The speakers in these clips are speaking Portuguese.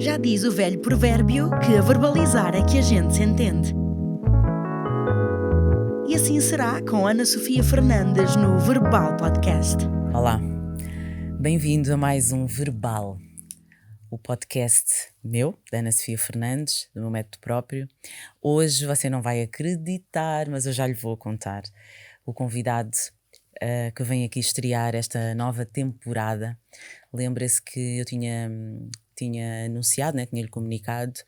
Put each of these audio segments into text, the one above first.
Já diz o velho provérbio que a verbalizar é que a gente se entende. E assim será com Ana Sofia Fernandes no Verbal Podcast. Olá, bem-vindo a mais um Verbal, o podcast meu, da Ana Sofia Fernandes, do meu método próprio. Hoje você não vai acreditar, mas eu já lhe vou contar. O convidado que vem aqui estrear esta nova temporada, lembra-se que eu tinha anunciado, né, tinha-lhe comunicado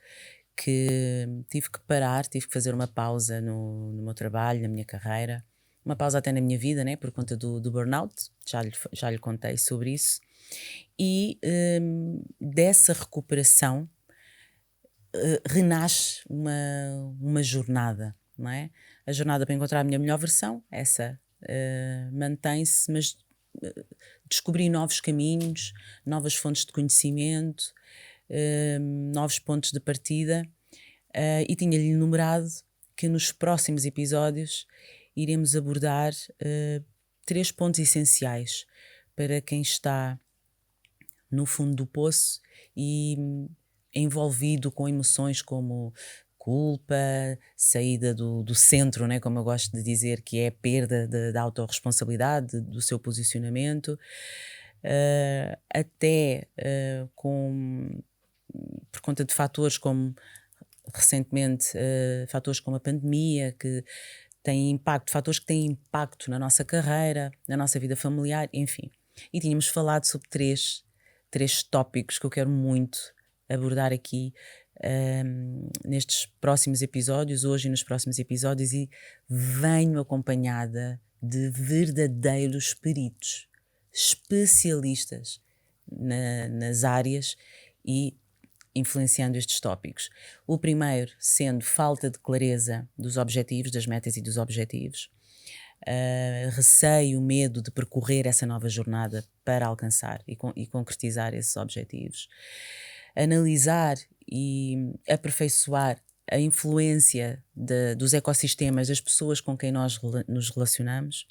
que tive que parar, tive que fazer uma pausa no meu trabalho, na minha carreira, uma pausa até na minha vida, né, por conta do burnout, já lhe contei sobre isso, e dessa recuperação renasce uma jornada, não é? A jornada para encontrar a minha melhor versão, essa mantém-se, mas descobri novos caminhos, novas fontes de conhecimento, novos pontos de partida, e tinha-lhe enumerado que nos próximos episódios iremos abordar 3 pontos essenciais para quem está no fundo do poço e envolvido com emoções como culpa, saída do centro, né, como eu gosto de dizer, que é a perda da autorresponsabilidade, do seu posicionamento, até por conta de fatores como recentemente, fatores como a pandemia, que têm impacto, fatores que têm impacto na nossa carreira, na nossa vida familiar, enfim. E tínhamos falado sobre três tópicos que eu quero muito abordar aqui nestes próximos episódios, hoje e nos próximos episódios, e venho acompanhada de verdadeiros peritos, especialistas nas áreas e influenciando estes tópicos. O primeiro sendo falta de clareza dos objetivos, das metas e dos objetivos, receio, medo de percorrer essa nova jornada para alcançar e concretizar esses objetivos, analisar e aperfeiçoar a influência dos ecossistemas, das pessoas com quem nós nos relacionamos,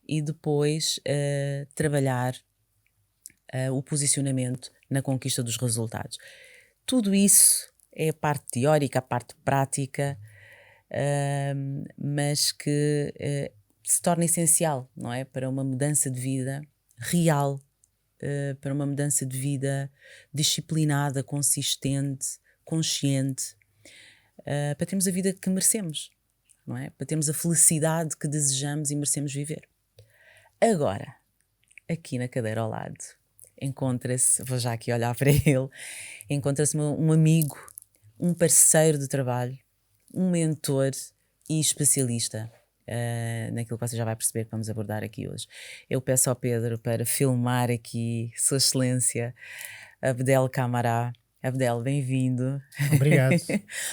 e depois trabalhar o posicionamento na conquista dos resultados. Tudo isso é a parte teórica, a parte prática, mas que se torna essencial, não é? Para uma mudança de vida real, para uma mudança de vida disciplinada, consistente, consciente, para termos a vida que merecemos, não é? Para termos a felicidade que desejamos e merecemos viver. Agora, aqui na cadeira ao lado, encontra-se, vou já aqui olhar para ele, encontra-se um amigo, um parceiro de trabalho, um mentor e especialista naquilo que você já vai perceber que vamos abordar aqui hoje. Eu peço ao Pedro para filmar aqui Sua Excelência Abdel Camará. Abdel, bem-vindo. Obrigado.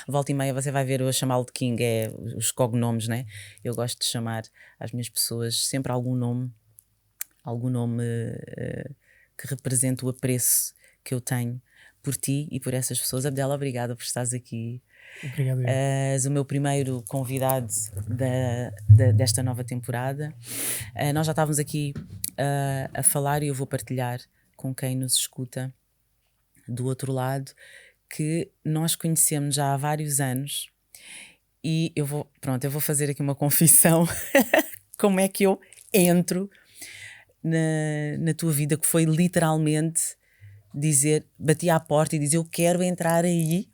Volta e meia você vai ver eu a chamá-lo de King, é os cognomes, né? Eu gosto de chamar às minhas pessoas sempre algum nome que represente o apreço que eu tenho por ti e por essas pessoas. Abdel, obrigada por estares aqui. Obrigado. És o meu primeiro convidado desta nova temporada. Nós já estávamos aqui a falar e eu vou partilhar com quem nos escuta do outro lado que nós conhecemos já há vários anos e eu vou fazer aqui uma confissão. Como é que eu entro na tua vida, que foi literalmente bati à porta e dizer eu quero entrar aí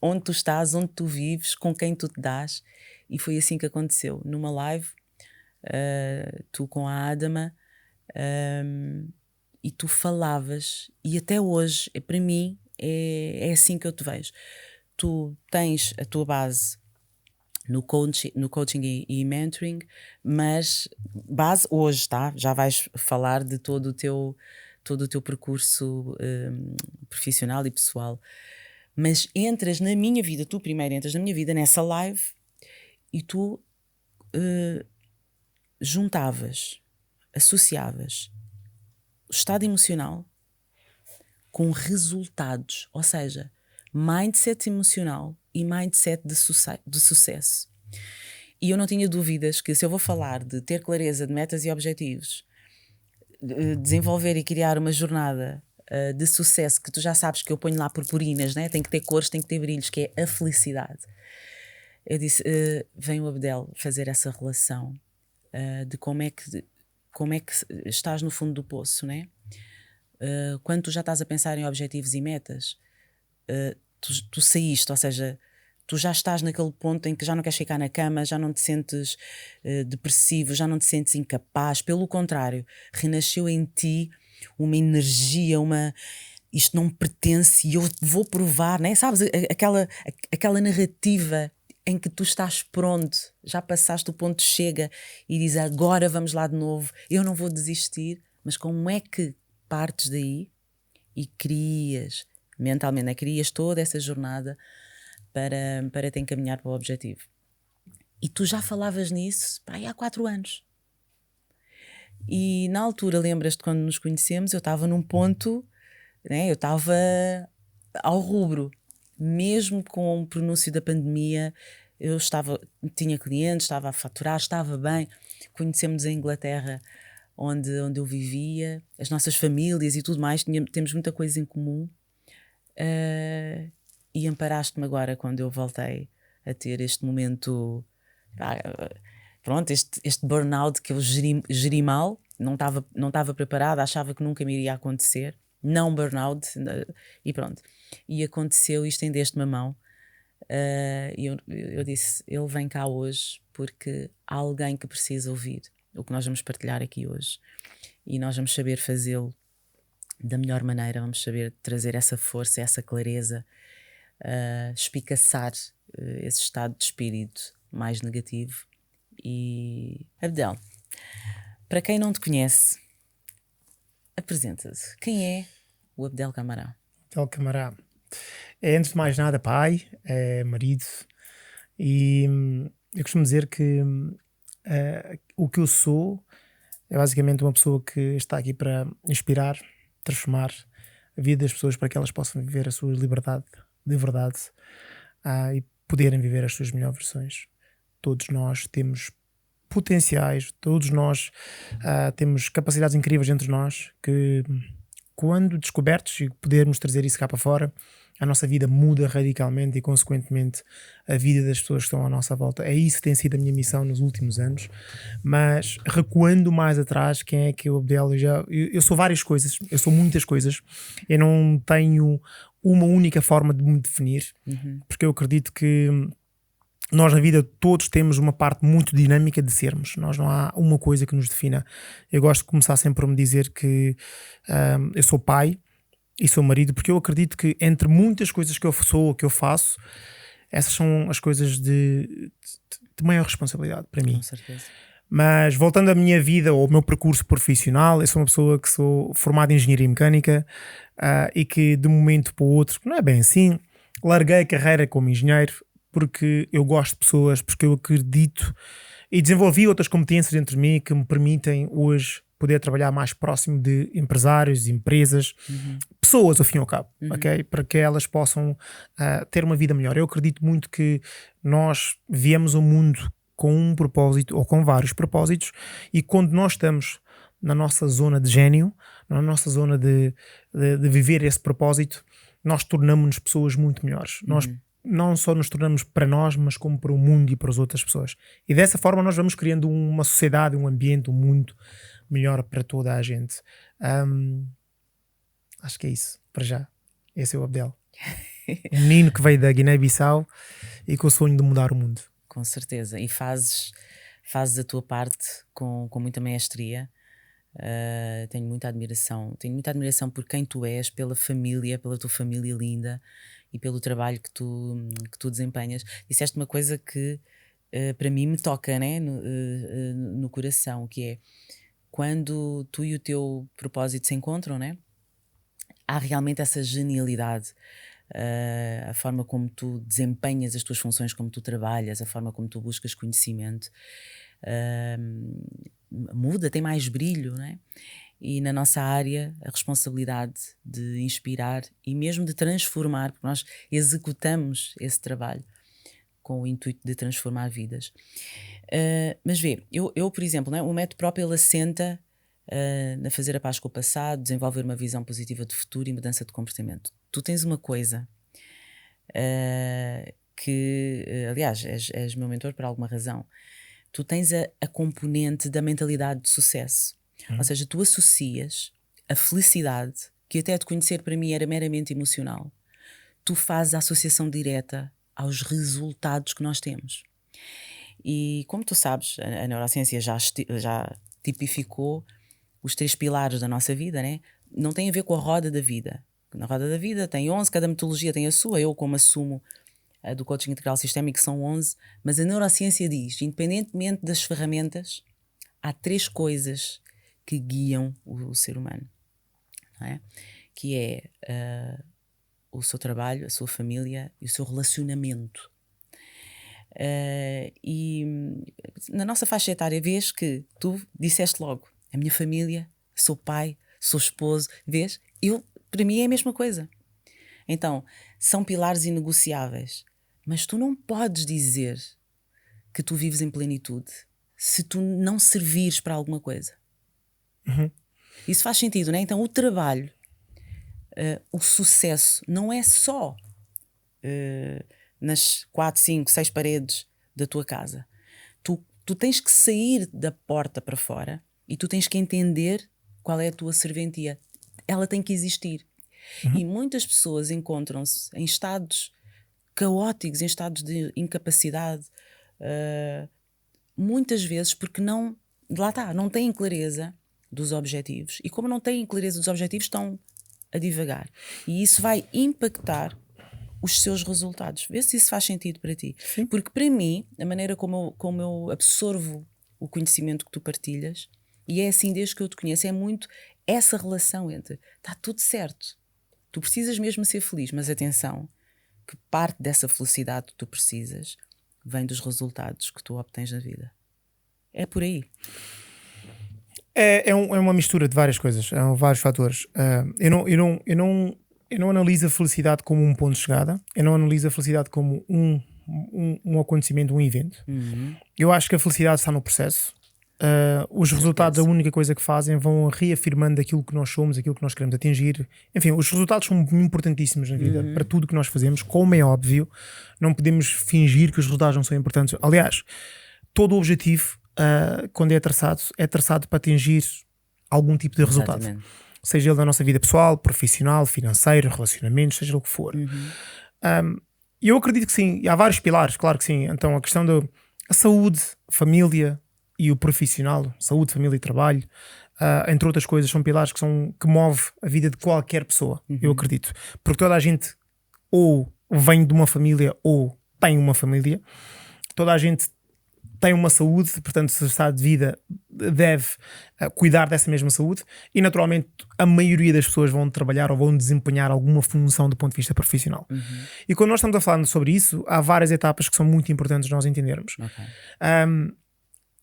onde tu estás, onde tu vives, com quem tu te dás, e foi assim que aconteceu, numa live, tu com a Adama, e tu falavas, e até hoje, para mim, é assim que eu te vejo. Tu tens a tua base no coaching e mentoring, mas base hoje, tá? Já vais falar de todo o teu percurso profissional e pessoal, mas entras na minha vida, tu primeiro entras na minha vida nessa live e tu associavas o estado emocional com resultados, ou seja, mindset emocional e mindset de sucesso. E eu não tinha dúvidas que se eu vou falar de ter clareza de metas e objetivos, de desenvolver e criar uma jornada de sucesso, que tu já sabes que eu ponho lá purpurinas, né? Tem que ter cores, tem que ter brilhos, que é a felicidade. Eu disse, vem o Abdel fazer essa relação de como é que estás no fundo do poço, né? Quando tu já estás a pensar em objetivos e metas, tu saíste, ou seja, tu já estás naquele ponto em que já não queres ficar na cama, já não te sentes depressivo, já não te sentes incapaz. Pelo contrário, renasceu em ti uma energia, isto não me pertence e eu vou provar, né? Sabes, aquela narrativa em que tu estás pronto, já passaste o ponto de chega e dizes agora vamos lá de novo, eu não vou desistir. Mas como é que partes daí e crias mentalmente, né? Crias toda essa jornada para te encaminhar para o objetivo. E tu já falavas nisso há 4 anos. E na altura, lembras-te quando nos conhecemos, eu estava num ponto, né? Eu estava ao rubro. Mesmo com o pronúncio da pandemia, tinha clientes, estava a faturar, estava bem. Conhecemos a Inglaterra, onde eu vivia, as nossas famílias e tudo mais, temos muita coisa em comum. E amparaste-me agora quando eu voltei a ter este momento, pronto, este burnout que eu geri mal, não estava preparada, achava que nunca me iria acontecer, não burnout, e pronto. E aconteceu, e estendeste-me a mão. E eu disse, ele vem cá hoje porque há alguém que precisa ouvir o que nós vamos partilhar aqui hoje. E nós vamos saber fazê-lo da melhor maneira, vamos saber trazer essa força, essa clareza, espicaçar esse estado de espírito mais negativo. E Abdel, para quem não te conhece, apresenta-te. Quem é o Abdel Camará? Abdel Camará é, antes de mais nada, pai, é marido, e eu costumo dizer que o que eu sou é basicamente uma pessoa que está aqui para inspirar, transformar a vida das pessoas para que elas possam viver a sua liberdade de verdade e poderem viver as suas melhores versões. Todos nós temos potenciais, todos nós temos capacidades incríveis entre nós que, quando descobertos e podermos trazer isso cá para fora, a nossa vida muda radicalmente e, consequentemente, a vida das pessoas que estão à nossa volta. É isso que tem sido a minha missão nos últimos anos. Mas, recuando mais atrás, quem é que eu, Abdel? Eu sou várias coisas, eu sou muitas coisas. Eu não tenho uma única forma de me definir, porque eu acredito que nós na vida todos temos uma parte muito dinâmica de sermos. Nós não há uma coisa que nos defina. Eu gosto de começar sempre por me dizer que eu sou pai e sou marido, porque eu acredito que entre muitas coisas que eu sou, que eu faço, essas são as coisas de maior responsabilidade para mim. Com certeza. Mas voltando à minha vida ou ao meu percurso profissional, eu sou uma pessoa que sou formada em engenharia mecânica e que de um momento para o outro, não é bem assim, larguei a carreira como engenheiro porque eu gosto de pessoas, porque eu acredito e desenvolvi outras competências dentro de mim que me permitem hoje poder trabalhar mais próximo de empresários, empresas, pessoas ao fim e ao cabo, ok? Para que elas possam ter uma vida melhor. Eu acredito muito que nós viemos ao mundo com um propósito ou com vários propósitos, e quando nós estamos na nossa zona de gênio, na nossa zona de viver esse propósito, nós tornamos-nos pessoas muito melhores. Nós não só nos tornamos para nós, mas como para o mundo e para as outras pessoas. E dessa forma nós vamos criando uma sociedade, um ambiente, um mundo melhor para toda a gente. Acho que é isso, para já. Esse é o Abdel. Um menino que veio da Guiné-Bissau e com o sonho de mudar o mundo. Com certeza. E fazes a tua parte com muita maestria. Tenho muita admiração por quem tu és, pela família, pela tua família linda e pelo trabalho que tu desempenhas. Disseste uma coisa que para mim me toca, né? No coração, que é quando tu e o teu propósito se encontram, né? Há realmente essa genialidade. A forma como tu desempenhas as tuas funções, como tu trabalhas, a forma como tu buscas conhecimento muda, tem mais brilho, não é? E na nossa área a responsabilidade de inspirar e mesmo de transformar, porque nós executamos esse trabalho com o intuito de transformar vidas. Mas vê, eu por exemplo, não é? O método próprio ele assenta na fazer a paz com o passado, desenvolver uma visão positiva de futuro e mudança de comportamento. Tu tens uma coisa que, aliás, és meu mentor por alguma razão. Tu tens a componente da mentalidade de sucesso. Ou seja, tu associas a felicidade, que até te conhecer para mim era meramente emocional, tu fazes a associação direta aos resultados que nós temos. E como tu sabes, a neurociência já tipificou os 3 pilares da nossa vida, né? Não tem a ver com a roda da vida. Na roda da vida tem 11, cada metodologia tem a sua. Eu, como assumo a do coaching integral sistémico, são 11, mas a neurociência diz, independentemente das ferramentas, há 3 coisas que guiam o ser humano, não é? Que é o seu trabalho, a sua família e o seu relacionamento. E na nossa faixa etária, vês que tu disseste logo, a minha família, sou pai, sou esposo, vês? Para mim é a mesma coisa. Então, são pilares inegociáveis, mas tu não podes dizer que tu vives em plenitude se tu não servires para alguma coisa. Isso faz sentido, não é? Então o trabalho, o sucesso não é só nas 4, 5, 6 paredes da tua casa. Tu tens que sair da porta para fora e tu tens que entender qual é a tua serventia. Ela tem que existir. E muitas pessoas encontram-se em estados caóticos, em estados de incapacidade, muitas vezes porque não têm clareza dos objetivos. E como não têm clareza dos objetivos, estão a divagar. E isso vai impactar os seus resultados. Vê se isso faz sentido para ti. Sim. Porque para mim, a maneira como eu absorvo o conhecimento que tu partilhas, e é assim desde que eu te conheço, é muito essa relação entre está tudo certo, tu precisas mesmo ser feliz, mas atenção, que parte dessa felicidade que tu precisas vem dos resultados que tu obtens na vida. É por aí. É uma mistura de várias coisas, vários fatores. Eu não analiso a felicidade como um ponto de chegada, eu não analiso a felicidade como um acontecimento, um evento. Eu acho que a felicidade está no processo. Os resultados, a única coisa que fazem, vão reafirmando aquilo que nós somos, aquilo que nós queremos atingir. Enfim, os resultados são importantíssimos na vida, para tudo que nós fazemos. Como é óbvio, não podemos fingir que os resultados não são importantes. Aliás, todo o objetivo, quando é traçado para atingir algum tipo de resultado. Exatamente. Seja ele da nossa vida pessoal, profissional, financeiro, relacionamentos, seja o que for. Eu acredito que sim, e há vários pilares, claro que sim. Então a questão da saúde, família e o profissional, saúde, família e trabalho, entre outras coisas, são pilares que move a vida de qualquer pessoa, eu acredito. Porque toda a gente ou vem de uma família ou tem uma família, toda a gente tem uma saúde, portanto, se está de vida, deve cuidar dessa mesma saúde, e naturalmente a maioria das pessoas vão trabalhar ou vão desempenhar alguma função do ponto de vista profissional. E quando nós estamos a falar sobre isso, há várias etapas que são muito importantes nós entendermos.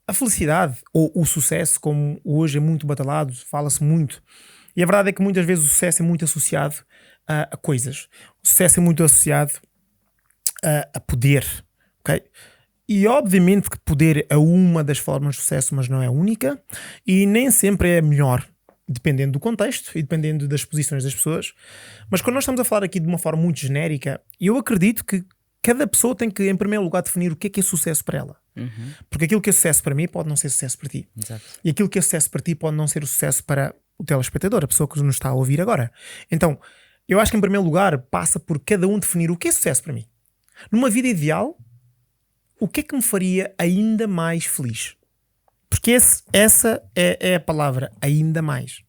A felicidade ou o sucesso, como hoje é muito batalhado, fala-se muito, e a verdade é que muitas vezes o sucesso é muito associado a coisas. O sucesso é muito associado a poder, ok? E obviamente que poder é uma das formas de sucesso, mas não é a única, e nem sempre é a melhor, dependendo do contexto e dependendo das posições das pessoas. Mas quando nós estamos a falar aqui de uma forma muito genérica, eu acredito que cada pessoa tem que, em primeiro lugar, definir o que é sucesso para ela. Porque aquilo que é sucesso para mim pode não ser sucesso para ti. Exato. E aquilo que é sucesso para ti pode não ser o sucesso para o telespectador, a pessoa que nos está a ouvir agora. Então, eu acho que em primeiro lugar passa por cada um definir o que é sucesso para mim. Numa vida ideal, o que é que me faria ainda mais feliz? Porque essa é a palavra, ainda mais.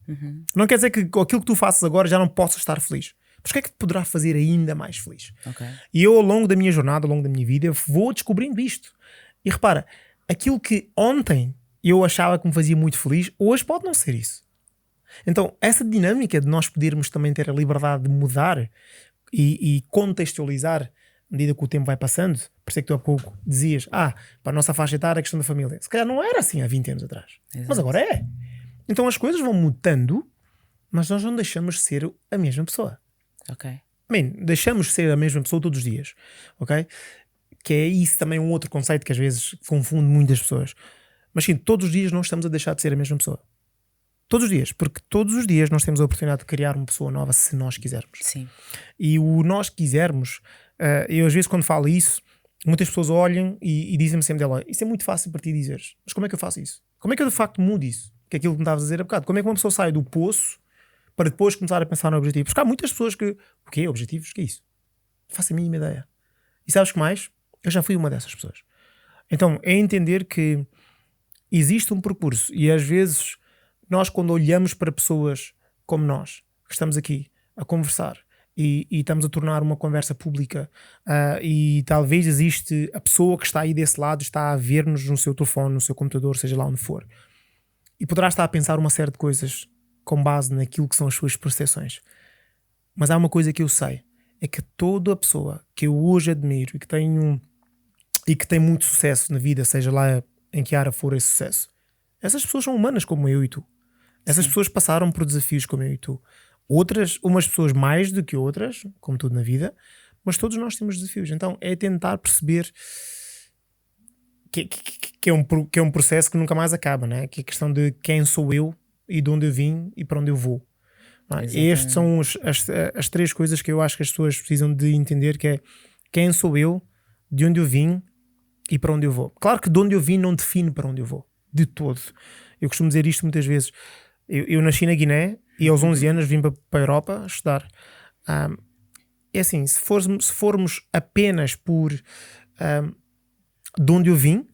Não quer dizer que aquilo que tu faças agora já não possas estar feliz. Mas o que é que te poderá fazer ainda mais feliz? Okay. E eu, ao longo da minha jornada, ao longo da minha vida, eu vou descobrindo isto. E repara, aquilo que ontem eu achava que me fazia muito feliz, hoje pode não ser isso. Então, essa dinâmica de nós podermos também ter a liberdade de mudar e contextualizar à medida que o tempo vai passando. Por isso é que tu há pouco dizias, para a nossa faixa etária, a questão da família. Se calhar não era assim há 20 anos atrás. Exato. Mas agora é. Então as coisas vão mudando, mas nós não deixamos de ser a mesma pessoa. Ok. Deixamos de ser a mesma pessoa todos os dias. Ok? Que é isso também um outro conceito que às vezes confunde muitas pessoas. Mas sim, todos os dias nós estamos a deixar de ser a mesma pessoa. Todos os dias, porque todos os dias nós temos a oportunidade de criar uma pessoa nova se nós quisermos. Sim. E o nós quisermos, eu às vezes quando falo isso, muitas pessoas olham e dizem-me sempre dela, isso é muito fácil para ti dizeres, mas como é que eu faço isso? Como é que eu de facto mudo isso? Que é aquilo que me estavas a dizer há bocado. Como é que uma pessoa sai do poço para depois começar a pensar no objetivo? Porque há muitas pessoas que, o quê? Objetivos? O que é isso? Não faço a mínima ideia. E sabes que mais? Eu já fui uma dessas pessoas. Então é entender que existe um percurso e às vezes nós quando olhamos para pessoas como nós, que estamos aqui a conversar e estamos a tornar uma conversa pública e talvez existe a pessoa que está aí desse lado, está a ver-nos no seu telefone, no seu computador, seja lá onde for, e poderá estar a pensar uma série de coisas com base naquilo que são as suas percepções. Mas há uma coisa que eu sei, é que toda a pessoa que eu hoje admiro e que tem muito sucesso na vida, seja lá em que área for esse sucesso, essas pessoas são humanas como eu e tu. Essas pessoas passaram por desafios como eu e tu. Umas pessoas mais do que outras, como tudo na vida, mas todos nós temos desafios. Então é tentar perceber que é um processo que nunca mais acaba, né? Que é a questão de quem sou eu e de onde eu vim e para onde eu vou. E estas são as três coisas que eu acho que as pessoas precisam de entender, que é quem sou eu, de onde eu vim e para onde eu vou. Claro que de onde eu vim não define para onde eu vou, de todo. Eu costumo dizer isto muitas vezes. Eu nasci na Guiné e aos 11 anos vim para a Europa estudar. É assim, se formos apenas por de onde eu vim,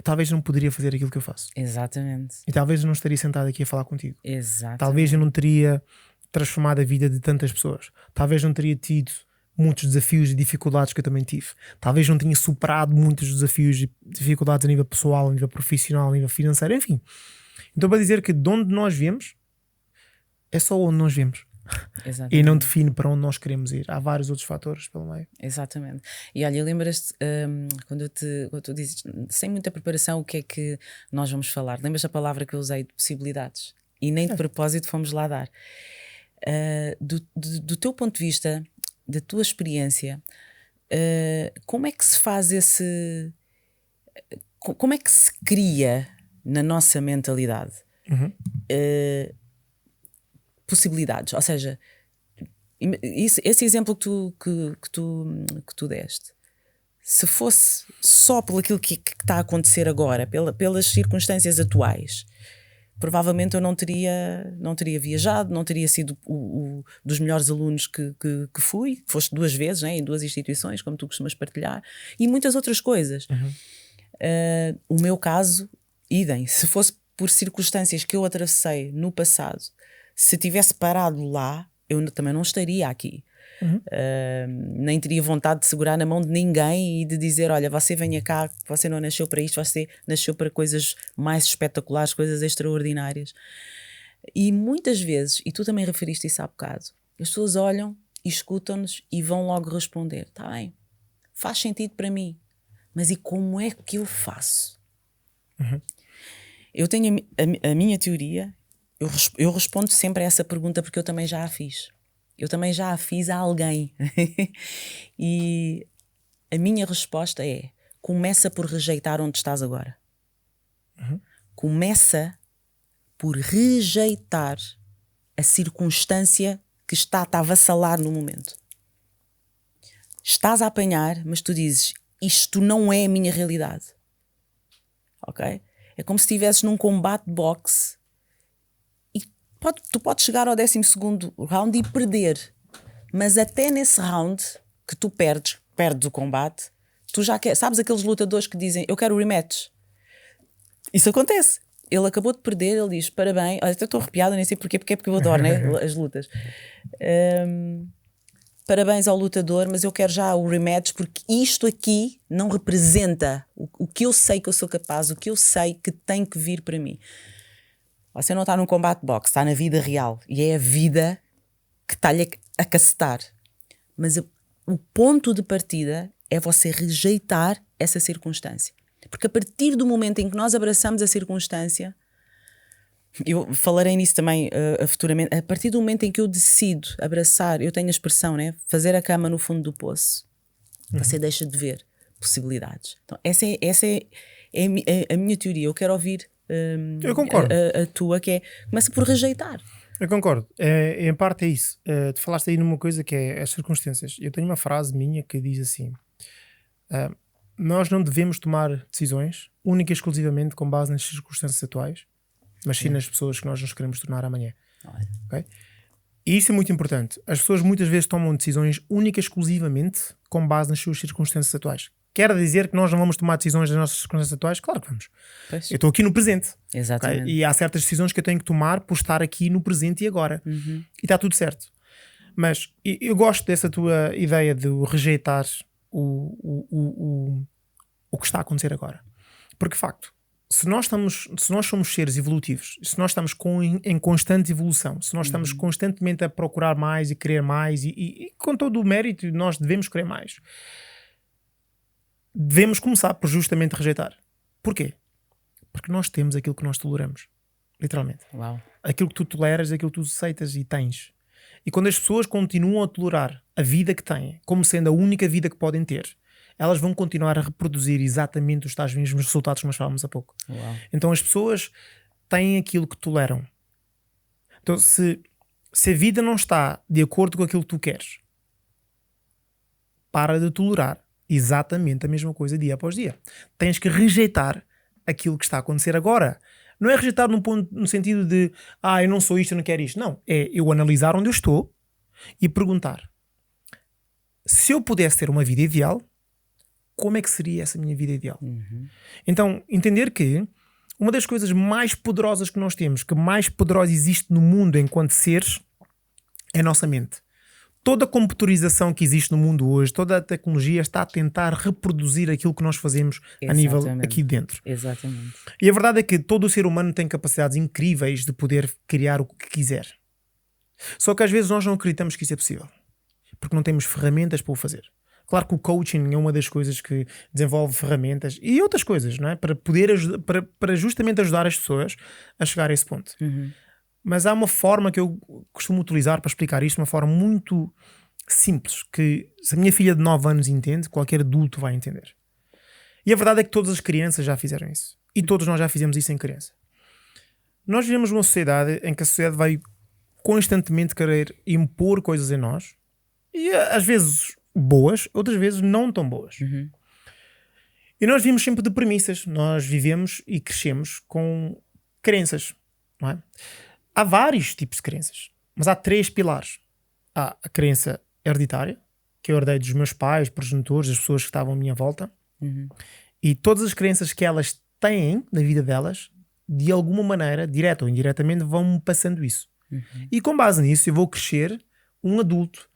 talvez eu não poderia fazer aquilo que eu faço. Exatamente. E talvez eu não estaria sentado aqui a falar contigo. Exatamente. Talvez eu não teria transformado a vida de tantas pessoas. Talvez não teria tido muitos desafios e dificuldades que eu também tive. Talvez não tinha superado muitos desafios e dificuldades a nível pessoal, a nível profissional, a nível financeiro, enfim. Então para dizer que de onde nós viemos é só onde nós viemos. Exatamente. E não define para onde nós queremos ir. Há vários outros fatores pelo meio. Exatamente. E olha, lembras-te quando tu dizes sem muita preparação o que é que nós vamos falar? Lembras a palavra que eu usei de possibilidades? E nem de propósito fomos lá dar. Do teu ponto de vista, da tua experiência, como é que se faz como é que se cria na nossa mentalidade possibilidades? Ou seja, esse exemplo que tu deste, se fosse só pelo aquilo que está a acontecer agora, pelas circunstâncias atuais, provavelmente eu não teria viajado, não teria sido dos melhores alunos que fui. Foste 2 vezes, né, em 2 instituições, como tu costumas partilhar, e muitas outras coisas. O meu caso, idem, se fosse por circunstâncias que eu atravessei no passado, se tivesse parado lá, eu também não estaria aqui. Nem teria vontade de segurar na mão de ninguém e de dizer, olha, você venha cá, você não nasceu para isto, você nasceu para coisas mais espetaculares, coisas extraordinárias. E muitas vezes, e tu também referiste isso há bocado, as pessoas olham e escutam-nos e vão logo responder, está bem, faz sentido para mim, mas e como é que eu faço? Eu tenho a minha teoria. Eu respondo sempre a essa pergunta porque eu também já a fiz. Eu também já a fiz a alguém. E a minha resposta é: começa por rejeitar onde estás agora. Começa por rejeitar a circunstância que está a avassalar no momento. Estás a apanhar, mas tu dizes, isto não é a minha realidade. Ok? É como se estivesses num combate de boxe. Tu podes chegar ao 12º round e perder, mas até nesse round que tu perdes o combate, tu já queres, sabes aqueles lutadores que dizem, eu quero rematch. Isso acontece. Ele acabou de perder, ele diz, parabéns, até estou arrepiada, nem sei porquê, porque eu adoro, né, as lutas. Parabéns ao lutador, mas eu quero já o rematch, porque isto aqui não representa o que eu sei que eu sou capaz, o que eu sei que tem que vir para mim. Você não está num combate de boxe, está na vida real. E é a vida que está-lhe a cacetar. Mas o ponto de partida é você rejeitar essa circunstância. Porque a partir do momento em que nós abraçamos a circunstância, eu falarei nisso também futuramente, a partir do momento em que eu decido abraçar, eu tenho a expressão, né, fazer a cama no fundo do poço, você deixa de ver possibilidades. Então, essa é a minha teoria. Eu quero ouvir Eu concordo. a tua, que é, começa por rejeitar. Eu concordo. Em parte é isso. Tu falaste aí numa coisa que é as circunstâncias. Eu tenho uma frase minha que diz assim: nós não devemos tomar decisões única e exclusivamente com base nas circunstâncias atuais, mas sim nas pessoas que nós nos queremos tornar amanhã. Okay? E isso é muito importante. As pessoas muitas vezes tomam decisões única e exclusivamente com base nas suas circunstâncias atuais. Quer dizer que nós não vamos tomar decisões nas nossas circunstâncias atuais? Claro que vamos. Pois. Eu estou aqui no presente. Exatamente. Okay? E há certas decisões que eu tenho que tomar por estar aqui no presente e agora. E está tudo certo. Mas eu gosto dessa tua ideia de rejeitar o que está a acontecer agora. Porque, de facto, se nós somos seres evolutivos, se nós estamos em constante evolução, se nós estamos constantemente a procurar mais e querer mais, e com todo o mérito nós devemos querer mais, devemos começar por justamente rejeitar. Porquê? Porque nós temos aquilo que nós toleramos. Literalmente. Uau. Aquilo que tu toleras, aquilo que tu aceitas e tens. E quando as pessoas continuam a tolerar a vida que têm como sendo a única vida que podem ter, elas vão continuar a reproduzir exatamente os tais mesmos resultados que nós falamos há pouco. Uau. Então as pessoas têm aquilo que toleram. Então se a vida não está de acordo com aquilo que tu queres, para de tolerar exatamente a mesma coisa dia após dia. Tens que rejeitar aquilo que está a acontecer agora. Não é rejeitar no sentido de eu não sou isto, eu não quero isto. Não, é eu analisar onde eu estou e perguntar: se eu pudesse ter uma vida ideal, como é que seria essa minha vida ideal? Então, entender que uma das coisas mais poderosas que nós temos, que mais poderosa existe no mundo enquanto seres, é a nossa mente. Toda a computarização que existe no mundo hoje, toda a tecnologia está a tentar reproduzir aquilo que nós fazemos a nível aqui dentro. Exatamente. E a verdade é que todo o ser humano tem capacidades incríveis de poder criar o que quiser. Só que às vezes nós não acreditamos que isso é possível, porque não temos ferramentas para o fazer. Claro que o coaching é uma das coisas que desenvolve ferramentas e outras coisas, não é? Para poder para justamente ajudar as pessoas a chegar a esse ponto. Mas há uma forma que eu costumo utilizar para explicar isto, uma forma muito simples, que se a minha filha de 9 anos entende, qualquer adulto vai entender. E a verdade é que todas as crianças já fizeram isso. E todos nós já fizemos isso em criança. Nós vivemos numa sociedade em que a sociedade vai constantemente querer impor coisas em nós, e às vezes boas, outras vezes não tão boas. E nós vivemos sempre de premissas. Nós vivemos e crescemos com crenças, não é? Há vários tipos de crenças, mas há 3 pilares. Há a crença hereditária, que eu herdei dos meus pais, progenitores, das pessoas que estavam à minha volta, e todas as crenças que elas têm na vida delas, de alguma maneira, direta ou indiretamente, vão-me passando isso. E com base nisso eu vou crescer um adulto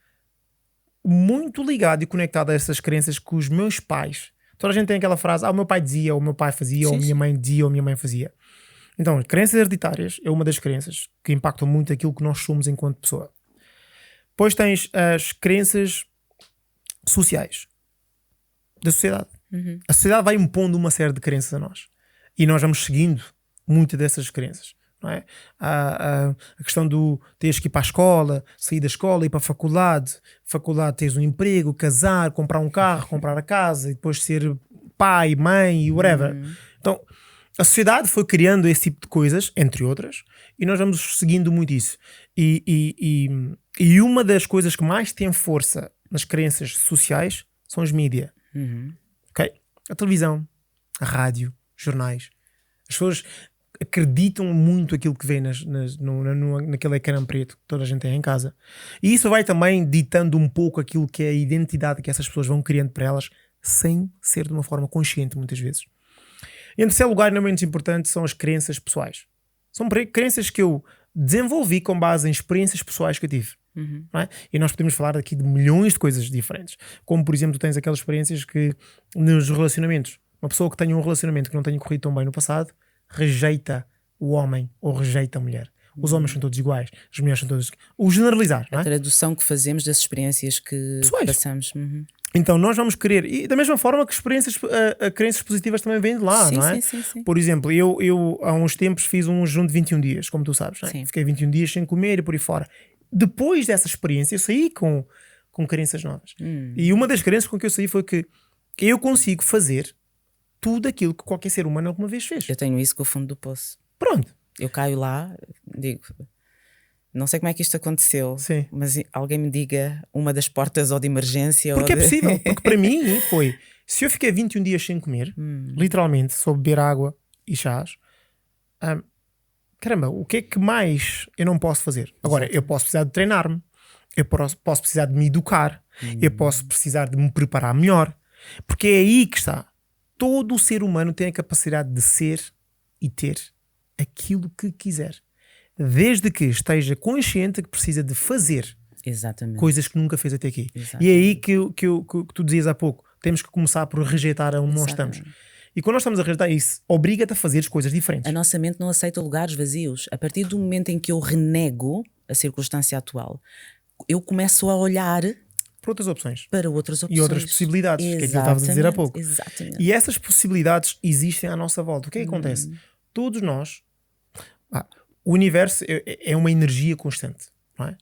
muito ligado e conectado a essas crenças que os meus pais... Toda a gente tem aquela frase: o meu pai dizia, ou o meu pai fazia, ou a minha mãe dizia, ou a minha mãe fazia. Então, crenças hereditárias é uma das crenças que impactam muito aquilo que nós somos enquanto pessoa. Depois tens as crenças sociais da sociedade. A sociedade vai impondo uma série de crenças a nós e nós vamos seguindo muitas dessas crenças, não é? A questão do teres que ir para a escola, sair da escola, ir para a faculdade, teres um emprego, casar, comprar um carro, comprar a casa e depois ser pai, mãe e whatever. Então a sociedade foi criando esse tipo de coisas, entre outras, e nós vamos seguindo muito isso. E uma das coisas que mais tem força nas crenças sociais são os mídia. Okay? A televisão, a rádio, jornais. As pessoas acreditam muito aquilo que vê naquele ecrã preto que toda a gente tem em casa. E isso vai também ditando um pouco aquilo que é a identidade que essas pessoas vão criando para elas, sem ser de uma forma consciente, muitas vezes. Em terceiro lugar, não menos importante, são as crenças pessoais. São crenças que eu desenvolvi com base em experiências pessoais que eu tive. Não é? E nós podemos falar aqui de milhões de coisas diferentes. Como, por exemplo, tu tens aquelas experiências que nos relacionamentos, uma pessoa que tenha um relacionamento que não tenha corrido tão bem no passado, rejeita o homem ou rejeita a mulher. Os homens são todos iguais, as mulheres são todas... O generalizar, não é? A tradução que fazemos das experiências que passamos. Então nós vamos querer, e da mesma forma que crenças positivas também vêm de lá, não é? Sim. Por exemplo, eu há uns tempos fiz um jejum de 21 dias, como tu sabes, não é? Fiquei 21 dias sem comer e por aí fora. Depois dessa experiência eu saí com crenças novas. E uma das crenças com que eu saí foi que eu consigo fazer tudo aquilo que qualquer ser humano alguma vez fez. Eu tenho isso com o fundo do poço. Pronto. Eu caio lá, digo, não sei como é que isto aconteceu, Sim. mas alguém me diga uma das portas ou de emergência. Porque ou é possível. Porque para mim foi, se eu fiquei 21 dias sem comer, literalmente, só beber água e chás, caramba, o que é que mais eu não posso fazer? Agora, eu posso precisar de treinar-me, eu posso precisar de me educar, eu posso precisar de me preparar melhor, porque é aí que está. Todo o ser humano tem a capacidade de ser e ter aquilo que quiser, desde que esteja consciente que precisa de fazer Exatamente. coisas que nunca fez até aqui. Exatamente. E é aí que tu dizias há pouco, temos que começar por rejeitar onde nós Exatamente. estamos. E quando nós estamos a rejeitar isso, obriga-te a fazer as coisas diferentes. A nossa mente não aceita lugares vazios. A partir do momento em que eu renego a circunstância atual, eu começo a olhar Por outras opções. para outras opções. E outras possibilidades, que é aquilo que estavas a dizer há pouco. Exatamente. E essas possibilidades existem à nossa volta. O que é que acontece? Todos nós, o universo é uma energia constante, não é?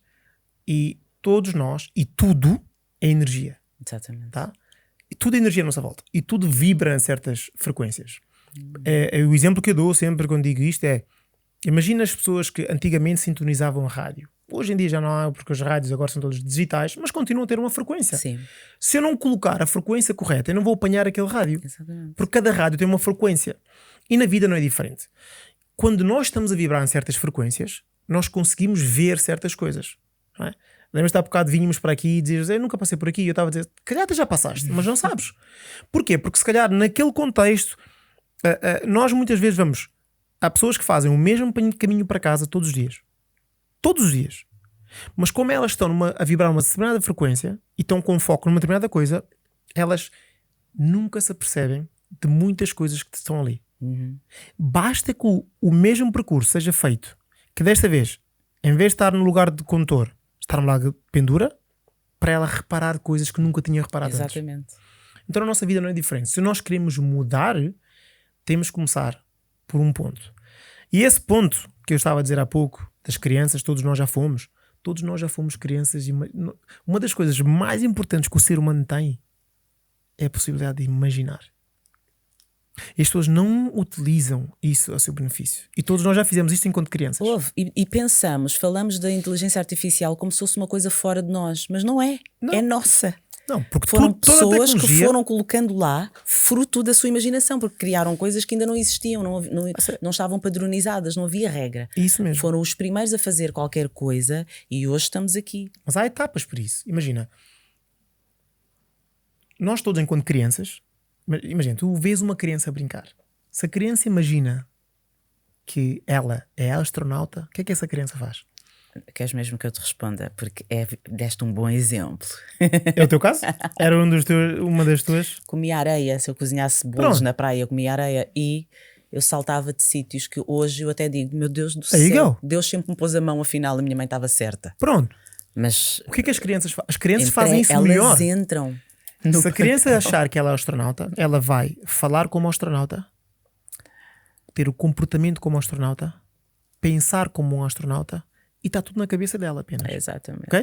E todos nós, e tudo é energia, Exatamente. tá? E tudo é energia à nossa volta. E tudo vibra em certas frequências. O exemplo que eu dou sempre quando digo isto é, imagina as pessoas que antigamente sintonizavam a rádio. Hoje em dia já não há, porque os rádios agora são todos digitais, mas continuam a ter uma frequência. Sim, Se eu não colocar a frequência correta, eu não vou apanhar aquele rádio. exatamente. Porque cada rádio tem uma frequência. E na vida não é diferente. Quando nós estamos a vibrar em certas frequências, nós conseguimos ver certas coisas. Não é? Lembras-te há bocado vínhamos para aqui e dizias, eu nunca passei por aqui. E eu estava a dizer, calhar tu já passaste, mas não sabes. Porquê? Porque se calhar naquele contexto, nós muitas vezes vamos... Há pessoas que fazem o mesmo caminho para casa todos os dias. Todos os dias. Mas como elas estão a vibrar uma determinada frequência e estão com foco numa determinada coisa, elas nunca se apercebem de muitas coisas que estão ali. Basta que o mesmo percurso seja feito, que desta vez, em vez de estar no lugar de condutor, estar no lado de pendura, para ela reparar coisas que nunca tinha reparado antes. Exatamente. Então a nossa vida não é diferente. Se nós queremos mudar, temos que começar por um ponto. E esse ponto que eu estava a dizer há pouco, das crianças, todos nós já fomos crianças. E uma das coisas mais importantes que o ser humano tem é a possibilidade de imaginar. E as pessoas não utilizam isso a seu benefício. E todos nós já fizemos isto enquanto crianças. E pensamos, falamos da inteligência artificial como se fosse uma coisa fora de nós, mas não é. Não. É nossa. Não, porque Foram toda a pessoas que tecnologia... foram colocando lá fruto da sua imaginação, porque criaram coisas que ainda não existiam, não estavam padronizadas, não havia regra. Isso mesmo. Foram os primeiros a fazer qualquer coisa e hoje estamos aqui. Mas há etapas por isso. Imagina, nós todos enquanto crianças, imagina, tu vês uma criança a brincar. Se a criança imagina que ela é astronauta, o que é que essa criança faz? Queres mesmo que eu te responda? Porque deste um bom exemplo. É o teu caso? Era uma das tuas? Comia areia, se eu cozinhasse bolos Pronto. na praia, eu comia areia e eu saltava de sítios que hoje eu até digo, meu Deus do Aí céu, go. Deus sempre me pôs a mão, afinal a minha mãe estava certa. Pronto. Mas O que é que as crianças fazem? As crianças fazem isso melhor. elas entram. Se a criança achar que ela é astronauta, ela vai falar como astronauta, ter o comportamento como astronauta, pensar como um astronauta, e está tudo na cabeça dela apenas. Exatamente. Ok?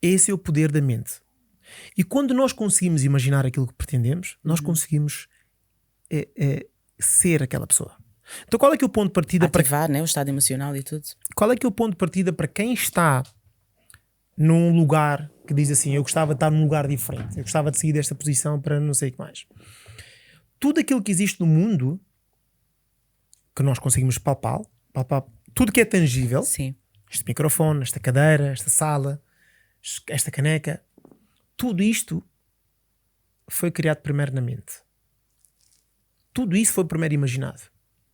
Esse é o poder da mente. E quando nós conseguimos imaginar aquilo que pretendemos, nós conseguimos ser aquela pessoa. Então qual é que é o ponto de partida Ativar, né? O estado emocional e tudo. qual é que é o ponto de partida para quem está num lugar que diz assim, eu gostava de estar num lugar diferente, eu gostava de sair desta posição para não sei o que mais. Tudo aquilo que existe no mundo que nós conseguimos palpar, tudo que é tangível, Sim. este microfone, esta cadeira, esta sala, esta caneca, tudo isto foi criado primeiro na mente. Tudo isso foi primeiro imaginado.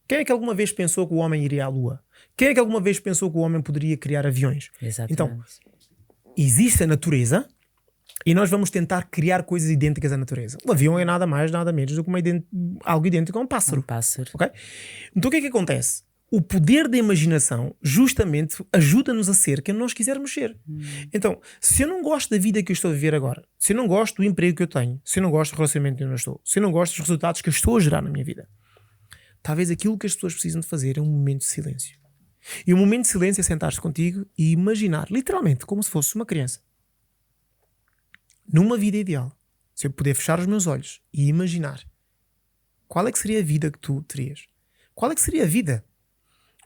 Quem é que alguma vez pensou que o homem iria à Lua? Quem é que alguma vez pensou que o homem poderia criar aviões? Exatamente. Então, existe a natureza e nós vamos tentar criar coisas idênticas à natureza. O avião é nada mais, nada menos do que algo idêntico a um pássaro. Um pássaro. Okay? Então o que é que acontece? O poder da imaginação justamente ajuda-nos a ser quem nós quisermos ser. Então, se eu não gosto da vida que eu estou a viver agora, se eu não gosto do emprego que eu tenho, se eu não gosto do relacionamento onde eu estou, se eu não gosto dos resultados que eu estou a gerar na minha vida, talvez aquilo que as pessoas precisam de fazer é um momento de silêncio. E o momento de silêncio é sentar-se contigo e imaginar, literalmente, como se fosse uma criança. Numa vida ideal, se eu puder fechar os meus olhos e imaginar qual é que seria a vida que tu terias? Qual é que seria a vida?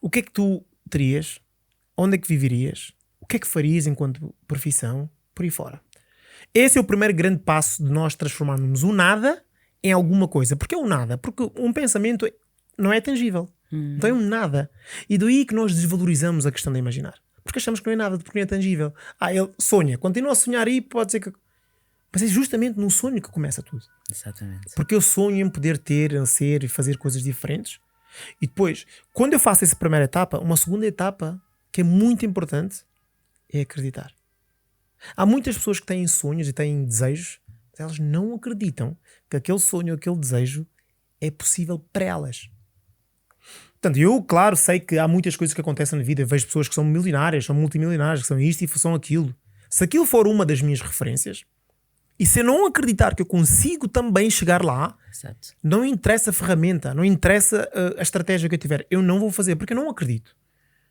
O que é que tu terias? Onde é que viverias? O que é que farias enquanto profissão? Por aí fora. Esse é o primeiro grande passo de nós transformarmos o nada em alguma coisa. Porque é o nada? Porque um pensamento não é tangível. Então é um nada. E daí que nós desvalorizamos a questão de imaginar. Porque achamos que não é nada, porque não é tangível. Ele sonha. Continua a sonhar aí, pode ser que... Mas é justamente no sonho que começa tudo. Exatamente. Porque eu sonho em poder ter, ser e fazer coisas diferentes. E depois, quando eu faço essa primeira etapa, uma segunda etapa que é muito importante é acreditar. Há muitas pessoas que têm sonhos e têm desejos, mas elas não acreditam que aquele sonho, aquele desejo é possível para elas. Portanto, eu, claro, sei que há muitas coisas que acontecem na vida. Eu vejo pessoas que são milionárias, são multimilionárias, que são isto e são aquilo. Se aquilo for uma das minhas referências, e se eu não acreditar que eu consigo também chegar lá, Exato. não interessa a ferramenta, não interessa a estratégia que eu tiver, eu não vou fazer, porque eu não acredito.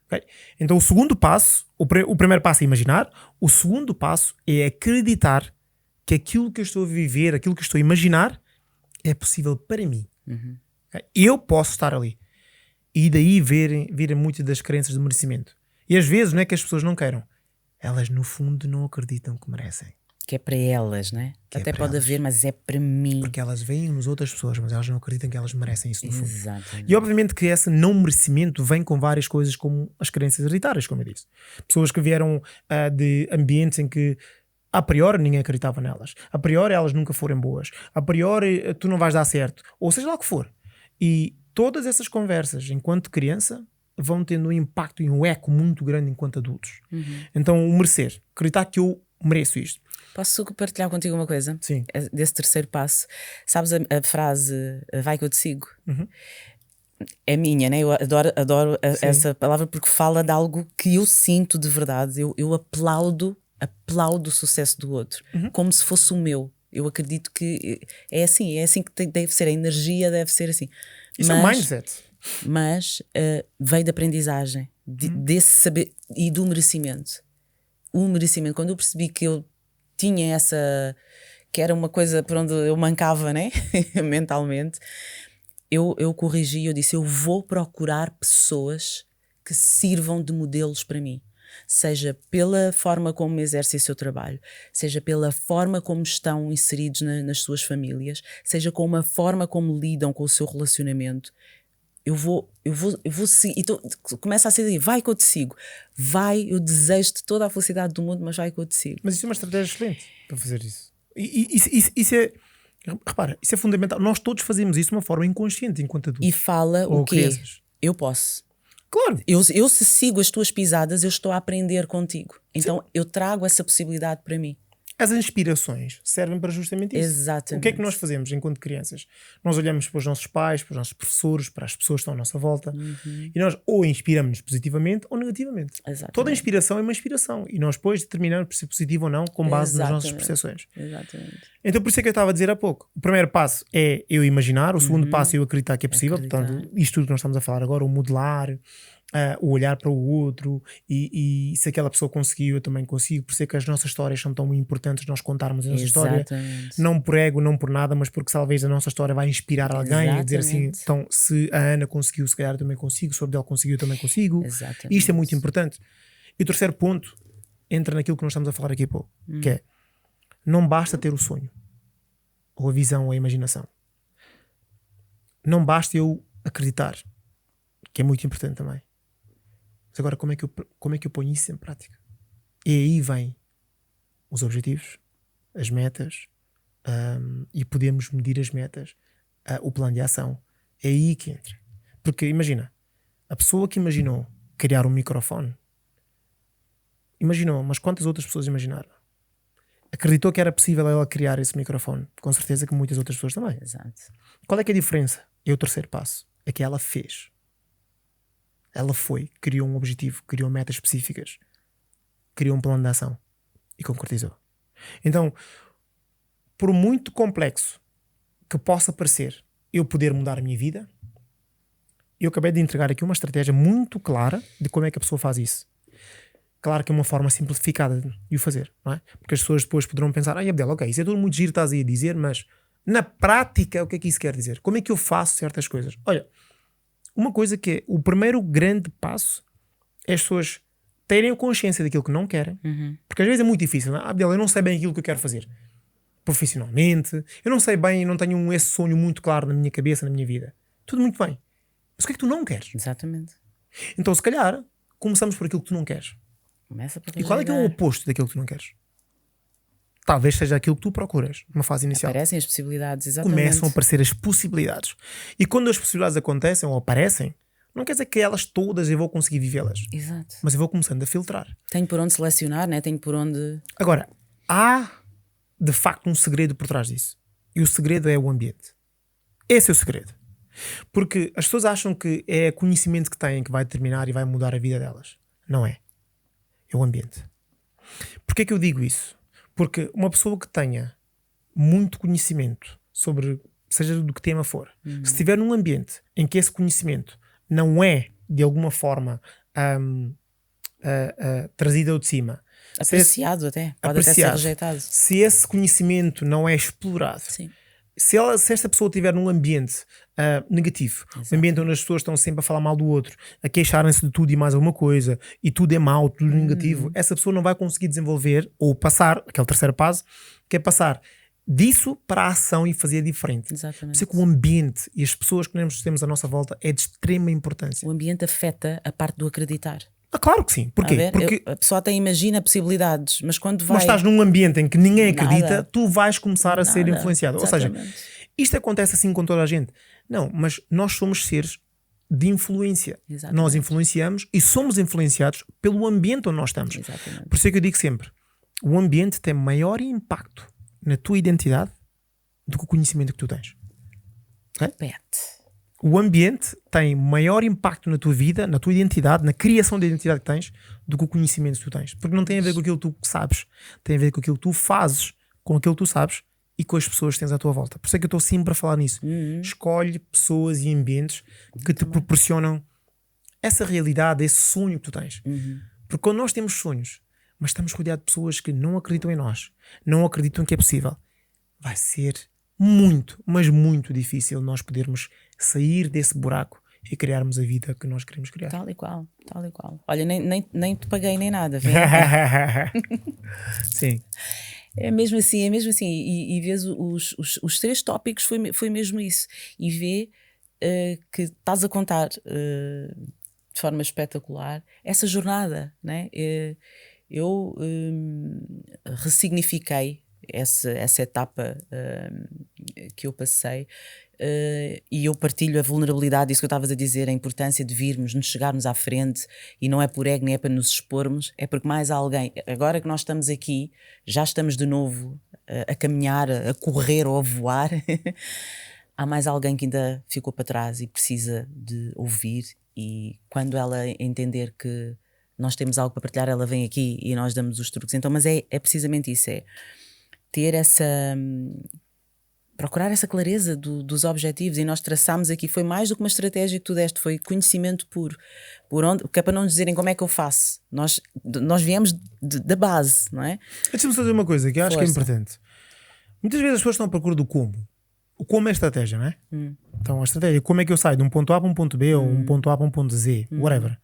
Okay? Então o segundo passo, o primeiro passo é imaginar, o segundo passo é acreditar que aquilo que eu estou a viver, aquilo que eu estou a imaginar é possível para mim. Okay? Eu posso estar ali. E daí virem muitas das crenças de merecimento. E às vezes não é que as pessoas não queiram, elas no fundo não acreditam que merecem. Que é para elas, né? Até pode haver, mas é para mim. Porque elas veem nas outras pessoas, mas elas não acreditam que elas merecem isso no fundo. Exatamente. E obviamente que esse não merecimento vem com várias coisas, como as crenças hereditárias, como eu disse. Pessoas que vieram de ambientes em que a priori ninguém acreditava nelas. A priori elas nunca foram boas. A priori tu não vais dar certo. Ou seja lá o que for. E todas essas conversas, enquanto criança, vão tendo um impacto e um eco muito grande enquanto adultos. Então o merecer. Acreditar que eu mereço isto. Posso partilhar contigo uma coisa? Sim. Desse terceiro passo. Sabes a frase vai que eu te sigo? É minha, né? Eu adoro essa palavra porque fala de algo que eu sinto de verdade. Eu aplaudo o sucesso do outro como se fosse o meu. Eu acredito que é assim que deve ser. A energia deve ser assim. Isso é um mindset. Mas veio da aprendizagem, desse saber e do merecimento. O merecimento, quando eu percebi que eu tinha essa, que era uma coisa por onde eu mancava, né? Mentalmente, eu corrigi, eu disse, eu vou procurar pessoas que sirvam de modelos para mim, seja pela forma como exercem o seu trabalho, seja pela forma como estão inseridos nas suas famílias, seja com uma forma como lidam com o seu relacionamento. Eu vou seguir. Então, começa a ser aí, vai que eu te sigo. Vai, eu desejo-te toda a felicidade do mundo, mas vai que eu te sigo. Mas isso é uma estratégia excelente para fazer isso. Isso é, repara, isso é fundamental. Nós todos fazemos isso de uma forma inconsciente enquanto adultos. E fala ou o quê? Crianças. Eu posso. Claro. Eu se sigo as tuas pisadas, eu estou a aprender contigo. Então eu trago essa possibilidade para mim. As inspirações servem para justamente isso. Exatamente. O que é que nós fazemos enquanto crianças? Nós olhamos para os nossos pais, para os nossos professores, para as pessoas que estão à nossa volta e nós ou inspiramos-nos positivamente ou negativamente. Exatamente. Toda inspiração é uma inspiração e nós depois determinamos por ser positivo ou não com base nas nossas Exatamente. percepções. Exatamente. Então por isso é que eu estava a dizer há pouco. O primeiro passo é eu imaginar, o segundo passo é eu acreditar que é possível. Acreditar. Portanto, isto tudo que nós estamos a falar agora, o modelar, o olhar para o outro e se aquela pessoa conseguiu, eu também consigo. Por isso é que as nossas histórias são tão importantes, nós contarmos a nossa história, não por ego, não por nada, mas porque talvez a nossa história vai inspirar alguém a dizer assim, então se a Ana conseguiu, se calhar eu também consigo, se o Abdel conseguiu, eu também consigo. Exatamente. Isto é muito importante. E o terceiro ponto entra naquilo que nós estamos a falar aqui há pouco, que é, não basta ter o sonho ou a visão ou a imaginação, não basta eu acreditar, que é muito importante também. Mas agora como é que eu ponho isso em prática? E aí vem os objetivos, as metas, e podemos medir as metas, o plano de ação. É aí que entra. Porque imagina, a pessoa que imaginou criar um microfone, imaginou, mas quantas outras pessoas imaginaram? Acreditou que era possível ela criar esse microfone? Com certeza que muitas outras pessoas também. Exato. Qual é que é a diferença? É o terceiro passo. É que ela fez. Ela foi, criou um objetivo, criou metas específicas, criou um plano de ação e concretizou. Então, por muito complexo que possa parecer eu poder mudar a minha vida, eu acabei de entregar aqui uma estratégia muito clara de como é que a pessoa faz isso. Claro que é uma forma simplificada de o fazer, não é? Porque as pessoas depois poderão pensar, Abdel, ok, isso é tudo muito giro, estás aí a dizer, mas Na prática, o que é que isso quer dizer? Como é que eu faço certas coisas? Olha, uma coisa que é o primeiro grande passo é as pessoas terem consciência daquilo que não querem, porque às vezes é muito difícil, não é? Abdel, eu não sei bem aquilo que eu quero fazer profissionalmente, eu não sei bem, eu não tenho esse sonho muito claro na minha cabeça, na minha vida. Tudo muito bem. Mas o que é que tu não queres? Exatamente. Então, se calhar, começamos por aquilo que tu não queres. Começa por E qual é que é o oposto daquilo que tu não queres? Talvez seja aquilo que tu procuras, numa fase inicial. Aparecem as possibilidades, exatamente. Começam a aparecer as possibilidades. E quando as possibilidades acontecem ou aparecem, não quer dizer que elas todas eu vou conseguir vivê-las. Exato. Mas eu vou começando a filtrar. Tenho por onde selecionar, né? Tenho por onde... Agora, há de facto um segredo por trás disso. E o segredo é o ambiente. Esse é o segredo. Porque as pessoas acham que é conhecimento que têm que vai determinar e vai mudar a vida delas. Não é. É o ambiente. Porquê é que eu digo isso? Porque uma pessoa que tenha muito conhecimento sobre, seja do que tema for, se estiver num ambiente em que esse conhecimento não é, de alguma forma, trazido ao de cima, Apreciado até. Pode até ser rejeitado. se esse conhecimento não é explorado, Sim. se esta pessoa estiver num ambiente negativo, um ambiente onde as pessoas estão sempre a falar mal do outro, a queixarem-se de tudo e mais alguma coisa, e tudo é mau, tudo negativo, essa pessoa não vai conseguir desenvolver ou passar, aquele terceiro passo, que é passar disso para a ação e fazer diferente. Exatamente. Por isso é que o ambiente e as pessoas que nós temos à nossa volta é de extrema importância. O ambiente afeta a parte do acreditar. Claro que sim. Porquê? Porque a pessoa até imagina possibilidades, mas quando vai... mas estás num ambiente em que ninguém acredita, tu vais começar a ser influenciado. Exatamente. Ou seja, isto acontece assim com toda a gente. Não, mas nós somos seres de influência. Exatamente. Nós influenciamos e somos influenciados pelo ambiente onde nós estamos. Exatamente. Por isso é que eu digo sempre, o ambiente tem maior impacto na tua identidade do que o conhecimento que tu tens. Okay? Pet. O ambiente tem maior impacto na tua vida, na tua identidade, na criação da identidade que tens, do que o conhecimento que tu tens. Porque não tem a ver com aquilo que tu sabes, tem a ver com aquilo que tu fazes, com aquilo que tu sabes e com as pessoas que tens à tua volta. Por isso é que eu estou sempre a falar nisso. Escolhe pessoas e ambientes que te proporcionam essa realidade, esse sonho que tu tens. Porque quando nós temos sonhos, mas estamos rodeados de pessoas que não acreditam em nós, não acreditam que é possível, vai ser muito, mas muito difícil nós podermos sair desse buraco e criarmos a vida que nós queremos criar. Tal e qual, tal e qual. Olha, nem te paguei nem nada. Sim. É mesmo assim, é mesmo assim. E vês os 3 tópicos, foi mesmo isso. E vê que estás a contar de forma espetacular essa jornada, né? Eu ressignifiquei essa etapa que eu passei e eu partilho a vulnerabilidade, isso que eu estavas a dizer, a importância de virmos, nos chegarmos à frente, e não é por ego nem é para nos expormos, é porque mais alguém, agora que nós estamos aqui, já estamos de novo a caminhar, a correr ou a voar, há mais alguém que ainda ficou para trás e precisa de ouvir, e quando ela entender que nós temos algo para partilhar, ela vem aqui e nós damos os truques. Então, mas é precisamente isso, é ter procurar essa clareza dos objetivos, e nós traçámos aqui, foi mais do que uma estratégia que tu deste, foi conhecimento puro, que é para não nos dizerem como é que eu faço, nós viemos da base, não é? Deixa-me só dizer uma coisa que eu acho que é importante. Muitas vezes as pessoas estão à procura do como. O como é a estratégia, não é? Então a estratégia, como é que eu saio de um ponto A para um ponto B ou um ponto A para um ponto Z, whatever.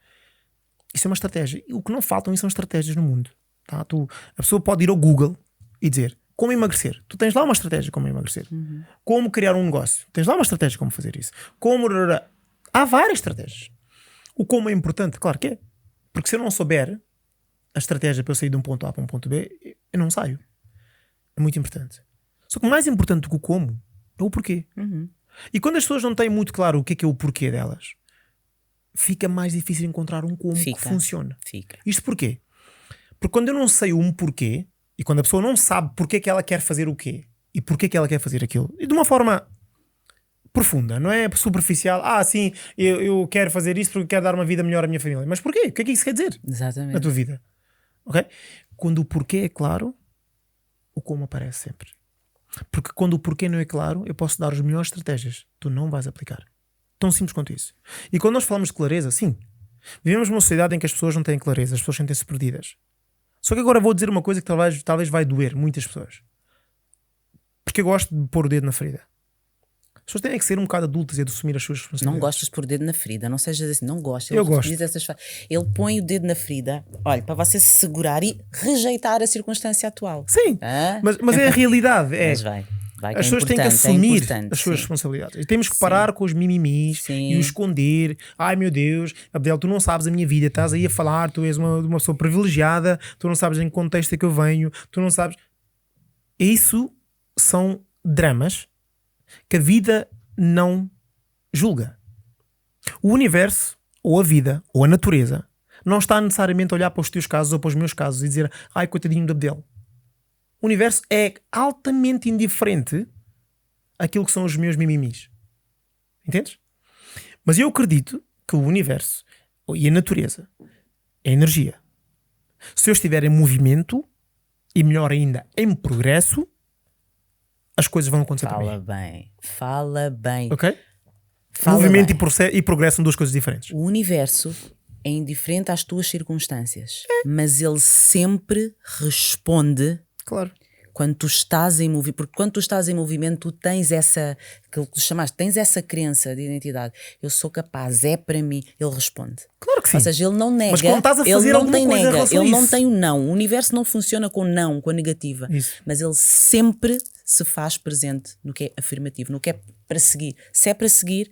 Isso é uma estratégia. E o que não faltam são estratégias no mundo. Tá? A pessoa pode ir ao Google e dizer como emagrecer. Tu tens lá uma estratégia como emagrecer. Como criar um negócio. Tens lá uma estratégia como fazer isso. Há várias estratégias. O como é importante, claro que é. Porque se eu não souber a estratégia para eu sair de um ponto A para um ponto B, eu não saio. É muito importante. Só que mais importante do que o como é o porquê. E quando as pessoas não têm muito claro o que é o porquê delas, fica mais difícil encontrar um como que funciona. Isto porquê? Porque quando eu não sei um porquê, e quando a pessoa não sabe porque é que ela quer fazer o quê e porque é que ela quer fazer aquilo, e de uma forma profunda, não é superficial, sim, eu quero fazer isso porque quero dar uma vida melhor à minha família. Mas porquê? O que é que isso quer dizer? Exatamente. Na tua vida? Okay? Quando o porquê é claro, o como aparece sempre. Porque quando o porquê não é claro, eu posso dar as melhores estratégias, tu não vais aplicar. Tão simples quanto isso. E quando nós falamos de clareza, sim, vivemos numa sociedade em que as pessoas não têm clareza, as pessoas sentem-se perdidas. Só que agora vou dizer uma coisa que talvez vai doer muitas pessoas. porque eu gosto de pôr o dedo na ferida. As pessoas têm que ser um bocado adultas e de assumir as suas responsabilidades. Não gostas de pôr o dedo na ferida, não sejas assim, não gosto. Eu gosto. Ele põe o dedo na ferida, olha, para você se segurar e rejeitar a circunstância atual. Sim, Ah? mas é a realidade. Mas vai As pessoas têm que assumir as suas responsabilidades. E temos que parar com os mimimis e o esconder. Ai meu Deus, Abdel, tu não sabes a minha vida, estás aí a falar, tu és uma pessoa privilegiada, tu não sabes em que contexto é que eu venho, tu não sabes. Isso são dramas que a vida não julga. O universo, ou a vida, ou a natureza, não está necessariamente a olhar para os teus casos ou para os meus casos e dizer ai coitadinho do Abdel. O universo é altamente indiferente àquilo que são os meus mimimis. Entendes? Mas eu acredito que o universo e a natureza é energia. Se eu estiver em movimento, e melhor ainda, em progresso, as coisas vão acontecer para mim. Fala bem. Ok? Fala Movimento bem. E progresso são duas coisas diferentes. O universo é indiferente às tuas circunstâncias, mas ele sempre responde. Claro. Quando tu estás em movimento, porque quando tu estás em movimento, tu tens aquilo que tu chamaste, tens essa crença de identidade. Eu sou capaz, é para mim. Ele responde. Claro que sim. Ou seja, ele não nega. Mas quando estás a fazer ele não alguma tem coisa em nega, relação a ele não isso. tem o não. O universo não funciona com não, com a negativa. Isso. Mas ele sempre se faz presente no que é afirmativo, no que é para seguir. Se é para seguir,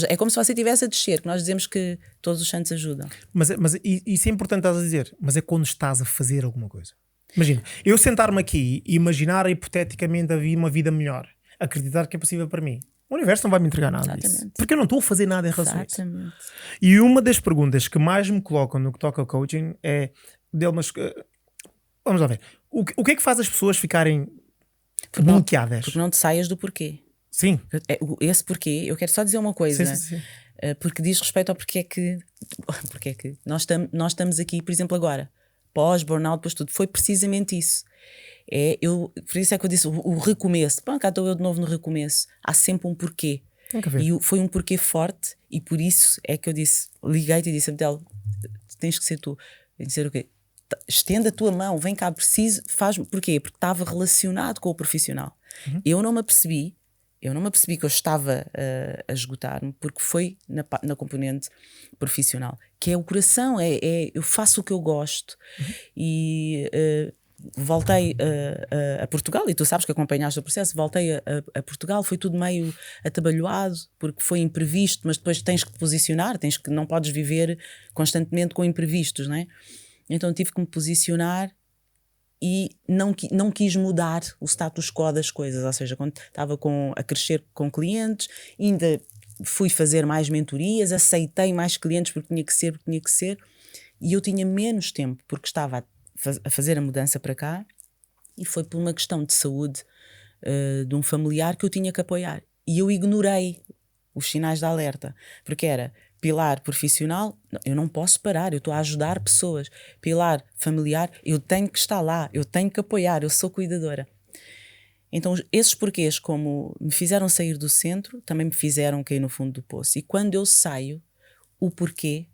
é como se você estivesse a descer, que nós dizemos que todos os santos ajudam. Mas isso é importante estás a dizer, mas é quando estás a fazer alguma coisa. Imagina, eu sentar-me aqui e imaginar hipoteticamente uma vida melhor, acreditar que é possível para mim. O universo não vai me entregar nada disso, porque eu não estou a fazer nada em relação a isso. E uma das perguntas que mais me colocam no que toca ao coaching é vamos lá ver, o que é que faz as pessoas ficarem bloqueadas? Porque não te saias do porquê. Sim. Esse porquê, eu quero só dizer uma coisa. Sim. Porque diz respeito ao porquê que nós estamos aqui, por exemplo, agora. Pós-burnout, depois tudo, foi precisamente isso. Por isso é que eu disse o recomeço. Pá, cá estou eu de novo no recomeço. Há sempre um porquê. E foi um porquê forte, e por isso é que eu liguei-te e disse: Abdel, tens que ser tu. Tens que ser o quê? Estenda a tua mão, vem cá, preciso, faz. Porquê? Porque estava relacionado com o profissional. Eu não me apercebi que eu estava a esgotar-me, porque foi na componente profissional, que é o coração, eu faço o que eu gosto. E voltei a Portugal, e tu sabes que acompanhaste o processo, voltei a Portugal, foi tudo meio atabalhoado, porque foi imprevisto, mas depois tens que te posicionar, não podes viver constantemente com imprevistos, não é? Então tive que me posicionar e não quis mudar o status quo das coisas, ou seja, quando estava a crescer com clientes, ainda fui fazer mais mentorias, aceitei mais clientes porque tinha que ser, e eu tinha menos tempo porque estava a fazer a mudança para cá, e foi por uma questão de saúde de um familiar que eu tinha que apoiar, e eu ignorei os sinais de alerta, porque era pilar profissional, eu não posso parar, eu estou a ajudar pessoas. Pilar familiar, eu tenho que estar lá, eu tenho que apoiar, eu sou cuidadora. Então esses porquês, como me fizeram sair do centro, também me fizeram cair no fundo do poço. E quando eu saio, o porquê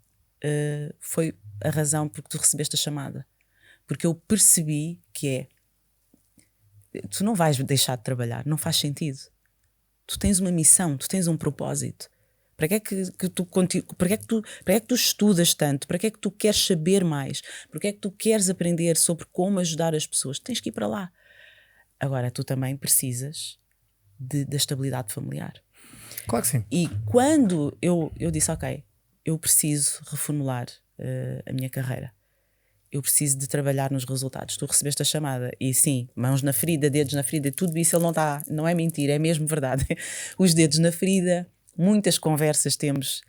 foi a razão porque tu recebeste a chamada. Porque eu percebi que tu não vais deixar de trabalhar, não faz sentido. Tu tens uma missão, tu tens um propósito. Para que é que tu estudas tanto? Para que é que tu queres saber mais? Para que é que tu queres aprender sobre como ajudar as pessoas? Tens que ir para lá. Agora, tu também precisas da estabilidade familiar. Claro que sim. E quando eu disse, ok, eu preciso reformular a minha carreira. Eu preciso de trabalhar nos resultados. Tu recebeste a chamada e sim, mãos na ferida, dedos na ferida, tudo isso ele não é mentira, é mesmo verdade. Os dedos na ferida, muitas conversas temos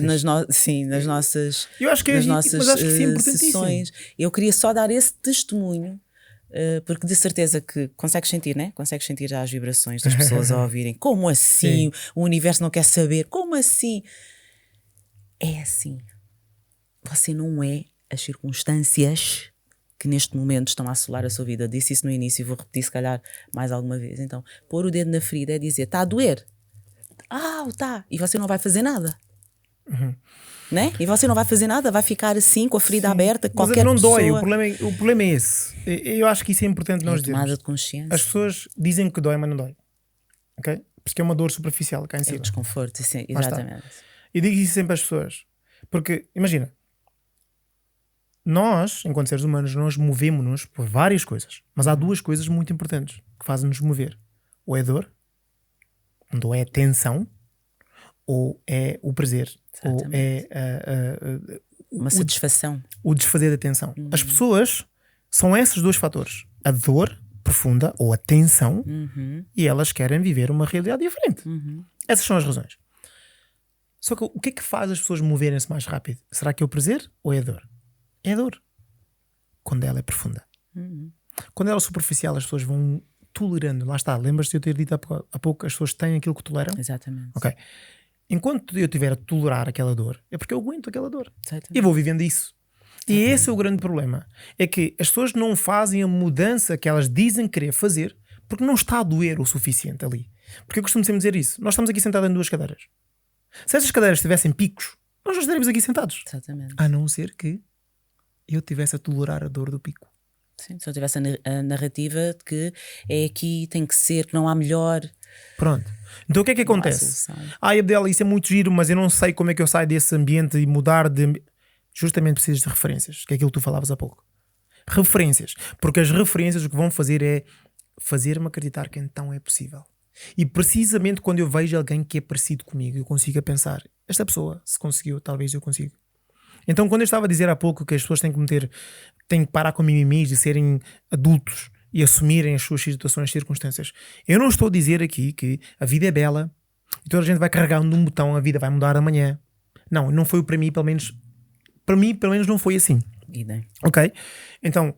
nas nossas, eu acho que nas nossas mas acho que isso é importantíssimo. sessões. Eu queria só dar esse testemunho, porque de certeza que consegues sentir, né? Consegues sentir já as vibrações das pessoas a ouvirem. Como assim? Sim. O universo não quer saber. Como assim? É assim. Você não é as circunstâncias que neste momento estão a assolar a sua vida. Disse isso no início e vou repetir se calhar mais alguma vez. Então, pôr o dedo na ferida é dizer, está a doer. Tá. E você não vai fazer nada. né? E você não vai fazer nada, vai ficar assim com a ferida aberta. Mas Qualquer não pessoa... dói, o problema é esse. Eu acho que isso é importante nós dizermos. tomada de consciência. As pessoas dizem que dói, mas não dói. Ok? Porque é uma dor superficial cá em É cima. o desconforto, sim, exatamente. E digo isso sempre às pessoas. Porque, imagina, nós, enquanto seres humanos, nós movemos-nos por várias coisas. Mas há duas coisas muito importantes que fazem-nos mover. Ou é dor, ou é tensão, ou é o prazer, ou é uma satisfação. O desfazer da tensão. As pessoas são esses dois fatores. A dor profunda ou a tensão, e elas querem viver uma realidade diferente. Essas são as razões. Só que o que é que faz as pessoas moverem-se mais rápido? Será que é o prazer ou é a dor? É a dor. Quando ela é profunda. Quando ela é superficial, as pessoas vão tolerando. Lá está, lembras-te de eu ter dito há pouco, as pessoas têm aquilo que toleram? Exatamente. Ok. Enquanto eu estiver a tolerar aquela dor, é porque eu aguento aquela dor. Exatamente. E vou vivendo isso. E esse é o grande problema. É que as pessoas não fazem a mudança que elas dizem querer fazer porque não está a doer o suficiente ali. Porque eu costumo sempre dizer isso. Nós estamos aqui sentados em duas cadeiras. Se essas cadeiras tivessem picos, nós não estaríamos aqui sentados. Exatamente. A não ser que eu tivesse a tolerar a dor do pico. Sim, se eu tivesse a narrativa de que é aqui, tem que ser, que não há melhor. Pronto. Então o que é que acontece? Abdel, isso é muito giro, mas eu não sei como é que eu saio desse ambiente e mudar de... Justamente precisas de referências, que é aquilo que tu falavas há pouco. Referências. Porque as referências o que vão fazer é fazer-me acreditar que então é possível. E precisamente quando eu vejo alguém que é parecido comigo, eu consigo pensar, esta pessoa, se conseguiu, talvez eu consiga. Então quando eu estava a dizer há pouco que as pessoas têm que parar com mimimis de serem adultos e assumirem as suas situações e circunstâncias, eu não estou a dizer aqui que a vida é bela e toda a gente vai carregar num botão, a vida vai mudar amanhã. Não foi para mim, pelo menos não foi assim. Ok? Então,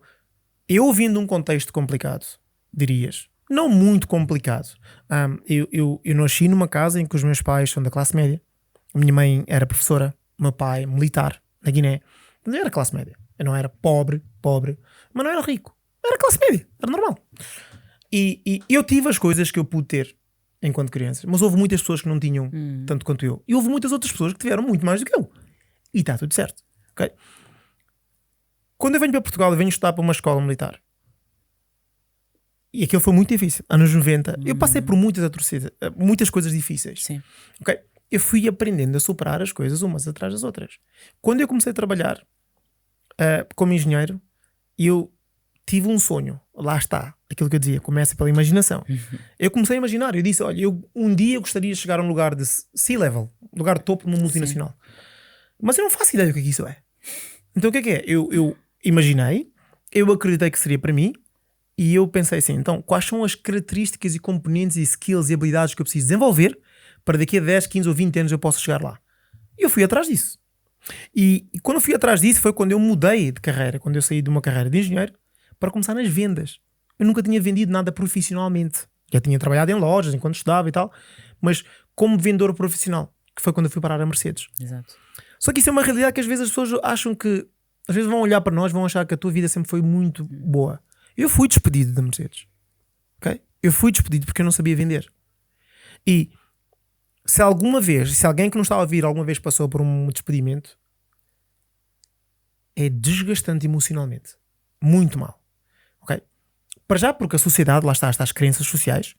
eu vindo de um contexto complicado, dirias, não muito complicado. Eu nasci numa casa em que os meus pais são da classe média. A minha mãe era professora, o meu pai militar na Guiné. Mas eu era classe média. Eu não era pobre, mas não era rico. Era classe média, era normal. E eu tive as coisas que eu pude ter enquanto criança, mas houve muitas pessoas que não tinham tanto quanto eu. E houve muitas outras pessoas que tiveram muito mais do que eu. E está tudo certo. Okay? Quando eu venho para Portugal, eu venho estudar para uma escola militar. E aquilo foi muito difícil. Anos 90. Eu passei por muitas atrocidades, muitas coisas difíceis. Sim. Okay? Eu fui aprendendo a superar as coisas umas atrás das outras. Quando eu comecei a trabalhar como engenheiro, eu tive um sonho. Lá está. Aquilo que eu dizia, começa pela imaginação. Eu comecei a imaginar. Eu disse, olha, um dia eu gostaria de chegar a um lugar de C-level, lugar de topo numa multinacional. Sim. Mas eu não faço ideia do que isso é. Então o que é? Eu imaginei, eu acreditei que seria para mim e eu pensei assim, então quais são as características e componentes e skills e habilidades que eu preciso desenvolver para daqui a 10, 15 ou 20 anos eu possa chegar lá. E eu fui atrás disso. E quando eu fui atrás disso foi quando eu mudei de carreira, quando eu saí de uma carreira de engenheiro para começar nas vendas. Eu nunca tinha vendido nada profissionalmente. Já tinha trabalhado em lojas enquanto estudava e tal, mas como vendedor profissional, que foi quando eu fui parar a Mercedes. Exato. Só que isso é uma realidade que às vezes as pessoas acham que, às vezes vão olhar para nós, vão achar que a tua vida sempre foi muito boa. Eu fui despedido da Mercedes. Okay? Eu fui despedido porque eu não sabia vender. E se alguém que não estava a vir alguma vez passou por um despedimento, é desgastante emocionalmente. Muito mal. Okay? Para já porque a sociedade, lá está as crenças sociais,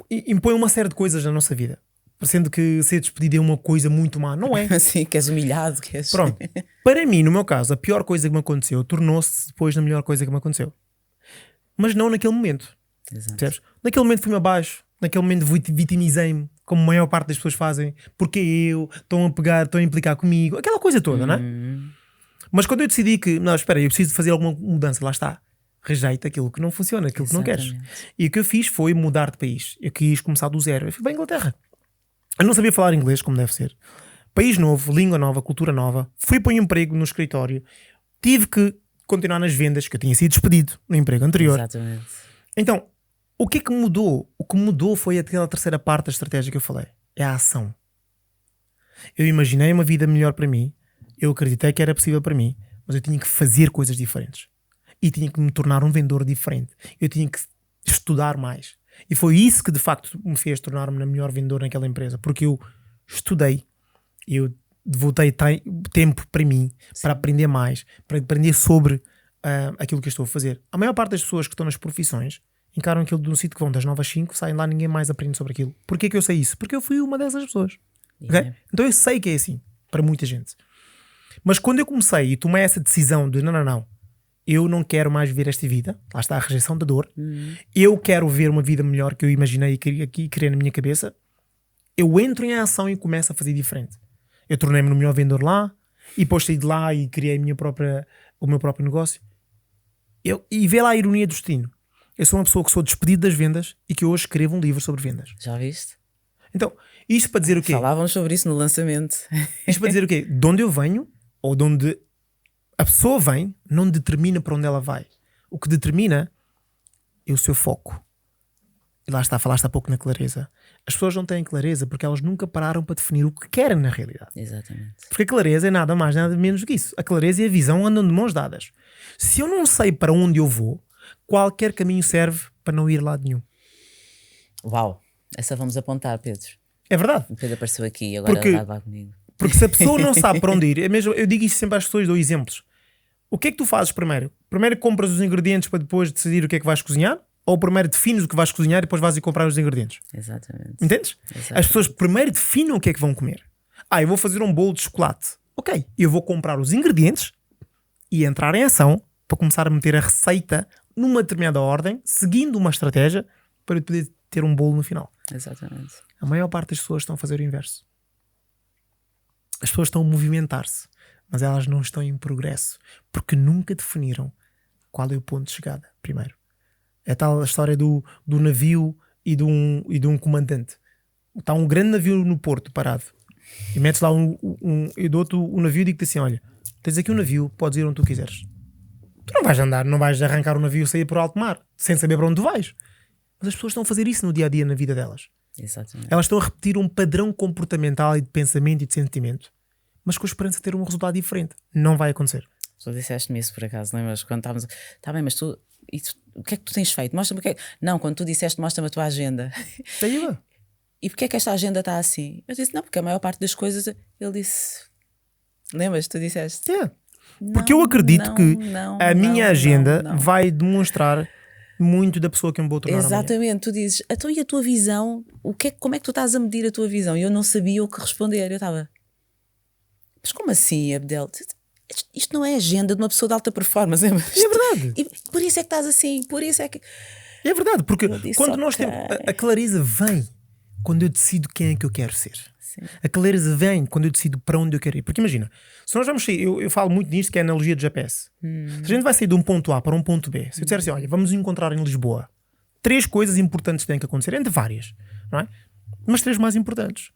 impõe uma série de coisas na nossa vida. Parecendo que ser despedido é uma coisa muito má. Não é. Sim, que és humilhado. Pronto. Para mim, no meu caso, a pior coisa que me aconteceu tornou-se depois na melhor coisa que me aconteceu. Mas não naquele momento. Percebes? Naquele momento fui-me abaixo. Naquele momento vitimizei-me, como a maior parte das pessoas fazem. Porque estão a implicar comigo. Aquela coisa toda, não é? Mas quando eu decidi que, não, espera, eu preciso de fazer alguma mudança, lá está. Rejeita aquilo que não funciona, aquilo que não queres. E o que eu fiz foi mudar de país. Eu quis começar do zero. Eu fui para a Inglaterra. Eu não sabia falar inglês como deve ser. País novo, língua nova, cultura nova. Fui para um emprego no escritório. Tive que continuar nas vendas, que eu tinha sido despedido no emprego anterior. Exatamente. Então, o que é que mudou? O que mudou foi aquela terceira parte da estratégia que eu falei. É a ação. Eu imaginei uma vida melhor para mim. Eu acreditei que era possível para mim. Mas eu tinha que fazer coisas diferentes. E tinha que me tornar um vendedor diferente. Eu tinha que estudar mais. E foi isso que de facto me fez tornar-me na melhor vendedor naquela empresa. Porque eu estudei, eu devotei tempo para mim, para aprender mais, para aprender sobre aquilo que eu estou a fazer. A maior parte das pessoas que estão nas profissões encaram aquilo de um sítio que vão das 9 às 5, saem lá, ninguém mais aprende sobre aquilo. Porquê que eu sei isso? Porque eu fui uma dessas pessoas. Okay? Então eu sei que é assim, para muita gente. Mas quando eu comecei e tomei essa decisão de não, eu não quero mais viver esta vida, lá está a rejeição da dor, eu quero ver uma vida melhor que eu imaginei e criei na minha cabeça, eu entro em ação e começo a fazer diferente. Eu tornei-me no melhor vendedor lá, e depois saí de lá e criei o meu próprio negócio. E vê lá a ironia do destino. Eu sou uma pessoa que sou despedido das vendas e que hoje escrevo um livro sobre vendas. Já viste? Então, isto para dizer o quê? Falávamos sobre isso no lançamento. Isto para dizer o quê? De onde eu venho, ou de onde a pessoa vem, não determina para onde ela vai. O que determina é o seu foco. E lá está, falaste há pouco na clareza. As pessoas não têm clareza porque elas nunca pararam para definir o que querem na realidade. Exatamente. Porque a clareza é nada mais, nada menos do que isso. A clareza e a visão andam de mãos dadas. Se eu não sei para onde eu vou, qualquer caminho serve para não ir a lado nenhum. Uau, essa vamos apontar, Pedro. É verdade. O Pedro apareceu aqui e agora vai lá comigo. Porque se a pessoa não sabe para onde ir, eu digo isso sempre às pessoas, dou exemplos. O que é que tu fazes primeiro? Primeiro compras os ingredientes para depois decidir o que é que vais cozinhar? Ou primeiro defines o que vais cozinhar e depois vais ir comprar os ingredientes? Exatamente. Entendes? Exatamente. As pessoas primeiro definem o que é que vão comer. Eu vou fazer um bolo de chocolate. Ok, eu vou comprar os ingredientes e entrar em ação para começar a meter a receita numa determinada ordem, seguindo uma estratégia para eu poder ter um bolo no final. Exatamente. A maior parte das pessoas estão a fazer o inverso. As pessoas estão a movimentar-se, mas elas não estão em progresso porque nunca definiram qual é o ponto de chegada primeiro. É tal a história do navio e de um comandante. Está um grande navio no porto parado e metes lá eu dou-te o navio e digo-te assim: olha, tens aqui um navio, podes ir onde tu quiseres. Tu não vais andar, não vais arrancar o navio e sair por alto mar sem saber para onde tu vais. Mas as pessoas estão a fazer isso no dia a dia na vida delas. Exatamente. Elas estão a repetir um padrão comportamental e de pensamento e de sentimento, mas com a esperança de ter um resultado diferente. Não vai acontecer. Tu disseste-me isso por acaso, lembras? Quando estávamos. Está bem, mas tu. O que é que tu tens feito? Mostra-me o que é. Não, quando tu disseste, mostra-me a tua agenda. E porquê é que esta agenda está assim? Eu disse, não, porque a maior parte das coisas. Ele disse. Lembras? Tu disseste. Porque eu acredito que a minha agenda vai demonstrar muito da pessoa que eu me vou tornar. Exatamente, amanhã. tu dizes, então e a tua visão? Como é que tu estás a medir a tua visão? E eu não sabia o que responder. Eu estava, mas como assim, Abdel? Isto não é agenda de uma pessoa de alta performance. É verdade. E por isso é que estás assim, por isso é que. É verdade, porque disse, quando nós temos. A clareza vem quando eu decido quem é que eu quero ser. Sim. A clareza vem quando eu decido para onde eu quero ir. Porque imagina, se nós vamos sair, eu falo muito nisto, que é a analogia do GPS. Se a gente vai sair de um ponto A para um ponto B, se eu disser assim, olha, vamos encontrar em Lisboa 3 coisas importantes que têm que acontecer, entre várias, não é? Mas 3 mais importantes.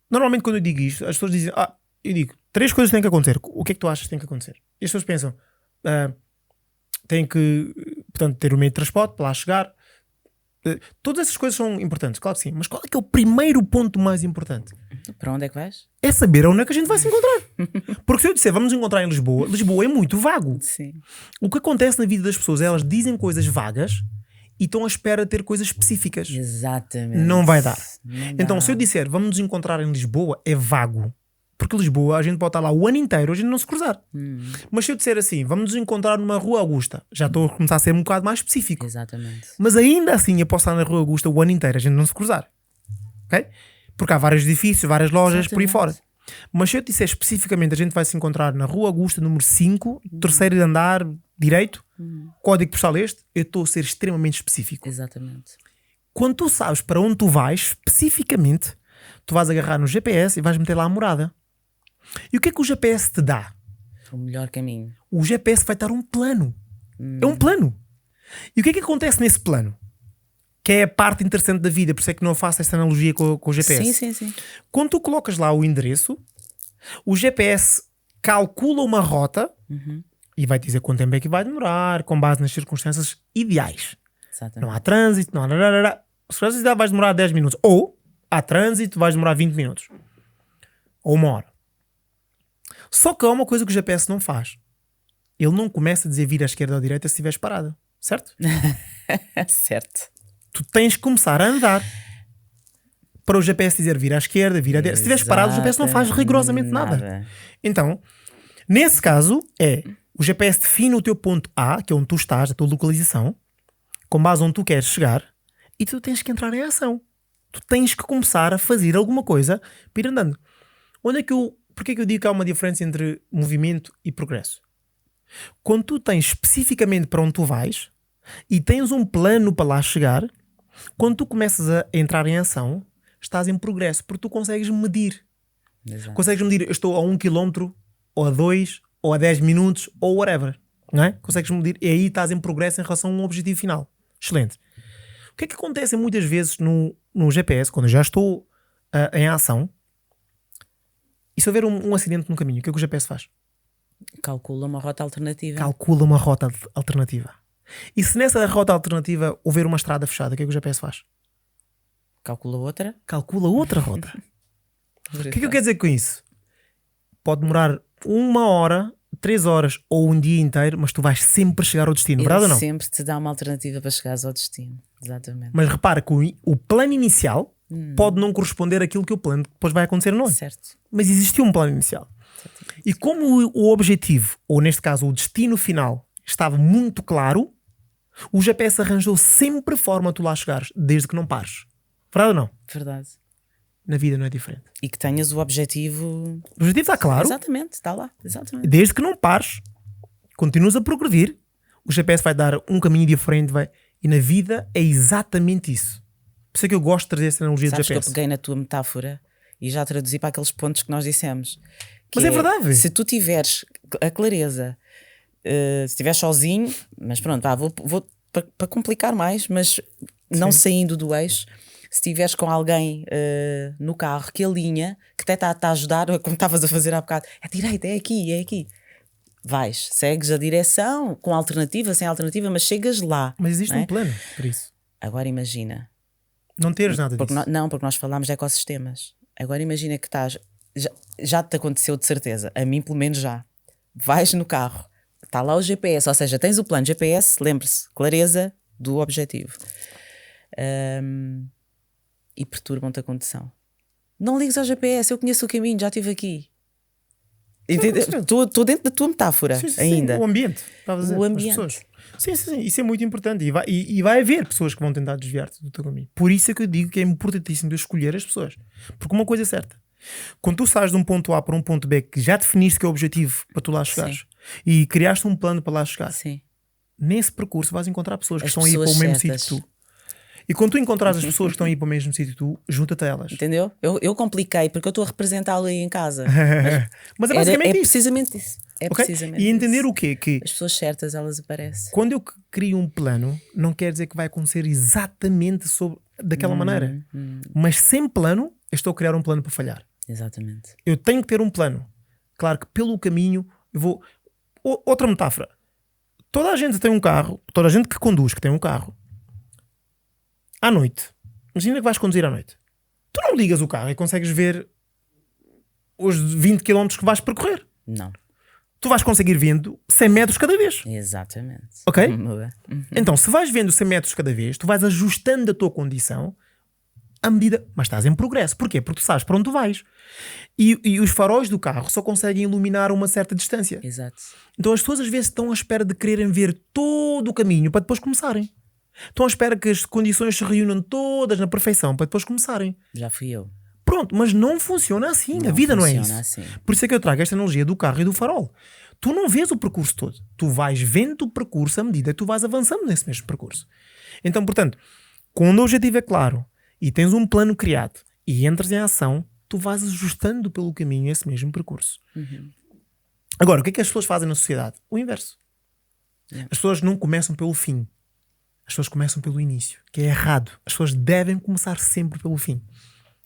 Normalmente quando eu digo isto, as pessoas dizem, eu digo, 3 coisas têm que acontecer. O que é que tu achas que tem que acontecer? E as pessoas pensam, tem que, portanto, ter o meio de transporte para lá chegar. Todas essas coisas são importantes, claro que sim. Mas qual é que é o primeiro ponto mais importante? Para onde é que vais? É saber onde é que a gente vai se encontrar. Porque se eu disser vamos encontrar em Lisboa, Lisboa é muito vago. Sim. O que acontece na vida das pessoas é elas dizem coisas vagas e estão à espera de ter coisas específicas. Exatamente. Não vai dar. Não Então dá. se eu disser vamos nos encontrar em Lisboa, é vago. Porque Lisboa a gente pode estar lá o ano inteiro, a gente não se cruzar. Mas se eu disser assim, vamos nos encontrar numa Rua Augusta, já estou a começar a ser um bocado mais específico. Exatamente. Mas ainda assim eu posso estar na Rua Augusta o ano inteiro, a gente não se cruzar. Ok? Porque há vários edifícios, várias lojas por aí fora. Mas se eu disser especificamente a gente vai se encontrar na Rua Augusta número 5, terceiro andar direito, código postal este, eu estou a ser extremamente específico. Exatamente. Quando tu sabes para onde tu vais, especificamente, tu vais agarrar no GPS e vais meter lá a morada. E o que é que o GPS te dá? O melhor caminho. O GPS vai dar um plano. É um plano. E o que é que acontece nesse plano? Que é a parte interessante da vida, por isso é que não faço esta analogia com o GPS. Sim. Quando tu colocas lá o endereço, o GPS calcula uma rota e vai dizer quanto tempo é que vai demorar, com base nas circunstâncias ideais. Exatamente. Não há trânsito, não há... Se vais demorar 10 minutos. Ou há trânsito, vais demorar 20 minutos. Ou 1 hora. Só que há uma coisa que o GPS não faz. Ele não começa a dizer vir à esquerda ou à direita se estiveres parado. Certo? Certo. Tu tens que começar a andar para o GPS dizer vira à esquerda, vira à direita. Se estiveres parado, o GPS não faz rigorosamente nada. Então, nesse caso, o GPS define o teu ponto A, que é onde tu estás, a tua localização, com base onde tu queres chegar, e tu tens que entrar em ação. Tu tens que começar a fazer alguma coisa para ir andando. Porquê que eu digo que há uma diferença entre movimento e progresso? Quando tu tens especificamente para onde tu vais e tens um plano para lá chegar, quando tu começas a entrar em ação, estás em progresso, porque tu consegues medir. Exato. Consegues medir, eu estou a 1 km, ou a 2, ou a 10 minutos, ou whatever. Não é? Consegues medir e aí estás em progresso em relação a um objetivo final. Excelente. O que é que acontece muitas vezes no GPS, quando eu já estou em ação, e se houver um acidente no caminho, o que é que o GPS faz? Calcula uma rota alternativa. Calcula uma rota alternativa. E se nessa rota alternativa houver uma estrada fechada, o que é que o GPS faz? Calcula outra. Calcula outra rota. O que é que eu quero dizer com isso? Pode demorar 1 hora, 3 horas ou um dia inteiro, mas tu vais sempre chegar ao destino, verdade ou não? Sempre te dá uma alternativa para chegares ao destino. Exatamente. Mas repara que o plano inicial pode não corresponder àquilo que o plano depois vai acontecer, não é? Certo. Mas existiu um plano inicial. Exatamente. E como o objetivo, ou neste caso o destino final, estava muito claro, o GPS arranjou sempre forma de tu lá chegares, desde que não pares. Verdade ou não? Verdade. Na vida não é diferente. E que tenhas o objetivo. O objetivo está claro. Exatamente, está lá. Exatamente. Desde que não pares, continuas a progredir, o GPS vai dar um caminho diferente. E na vida é exatamente isso. Por isso é que eu gosto de trazer essa analogia do Sabes GPS. que eu peguei na tua metáfora e já traduzi para aqueles pontos que nós dissemos. Mas é verdade. Se tu tiveres a clareza, se estiveres sozinho, mas pronto, vou para complicar mais, mas não saindo do eixo, se estiveres com alguém no carro que alinha, que até está a ajudar, como estavas a fazer há bocado, é direita, é aqui. Vais, segues a direção, com alternativa, sem alternativa, mas chegas lá. Mas existe não é? um plano para isso. Agora imagina. Não teres nada disso. Porque nós falámos de ecossistemas. Agora imagina que estás. Já te aconteceu de certeza. A mim, pelo menos, já. Vais no carro, está lá o GPS, ou seja, tens o plano GPS, lembre-se, clareza do objetivo. E perturbam-te a condução. Não ligues ao GPS, eu conheço o caminho, já estive aqui. Estou dentro da tua metáfora ainda. Sim, o ambiente. Estavas a dizer, O as ambiente. pessoas. Sim, isso é muito importante. E vai haver pessoas que vão tentar desviar-te do teu caminho. Por isso é que eu digo que é importantíssimo de escolher as pessoas. Porque uma coisa é certa: quando tu sais de um ponto A para um ponto B que já definiste que é o objetivo para tu lá chegares e criaste um plano para lá chegar, nesse percurso vais encontrar pessoas que estão aí para o mesmo sítio que tu. E quando tu encontrares as pessoas que estão aí para o mesmo sítio que tu, junta-te a elas. Entendeu? Eu compliquei porque eu estou a representá-lo aí em casa. Mas é basicamente isso. Precisamente isso. Precisamente e entender isso. o quê? Que as pessoas certas, elas aparecem. quando eu crio um plano, não quer dizer que vai acontecer exatamente daquela maneira. Mas sem plano, eu estou a criar um plano para falhar. Exatamente. Eu tenho que ter um plano. Claro que pelo caminho eu vou... Outra metáfora. Toda a gente tem um carro, toda a gente que conduz, que tem um carro, à noite, imagina que vais conduzir à noite. Tu não ligas o carro e consegues ver os 20 km que vais percorrer. Não. Tu vais conseguir vendo 100 metros cada vez. Exatamente. Ok? Então, se vais vendo 100 metros cada vez, tu vais ajustando a tua condição à medida... Mas estás em progresso. Porquê? Porque tu sabes para onde tu vais. E os faróis do carro só conseguem iluminar uma certa distância. Exato. Então as pessoas às vezes estão à espera de quererem ver todo o caminho para depois começarem. Estão à espera que as condições se reúnam todas na perfeição para depois começarem. Já fui eu. Pronto, mas não funciona assim. A vida não é isso. Assim. Por isso é que eu trago esta analogia do carro e do farol. Tu não vês o percurso todo. Tu vais vendo o percurso à medida que tu vais avançando nesse mesmo percurso. Então, portanto, quando o objetivo é claro e tens um plano criado e entras em ação, tu vais ajustando pelo caminho esse mesmo percurso. Agora, o que é que as pessoas fazem na sociedade? O inverso. As pessoas não começam pelo fim. As pessoas começam pelo início, que é errado. As pessoas devem começar sempre pelo fim.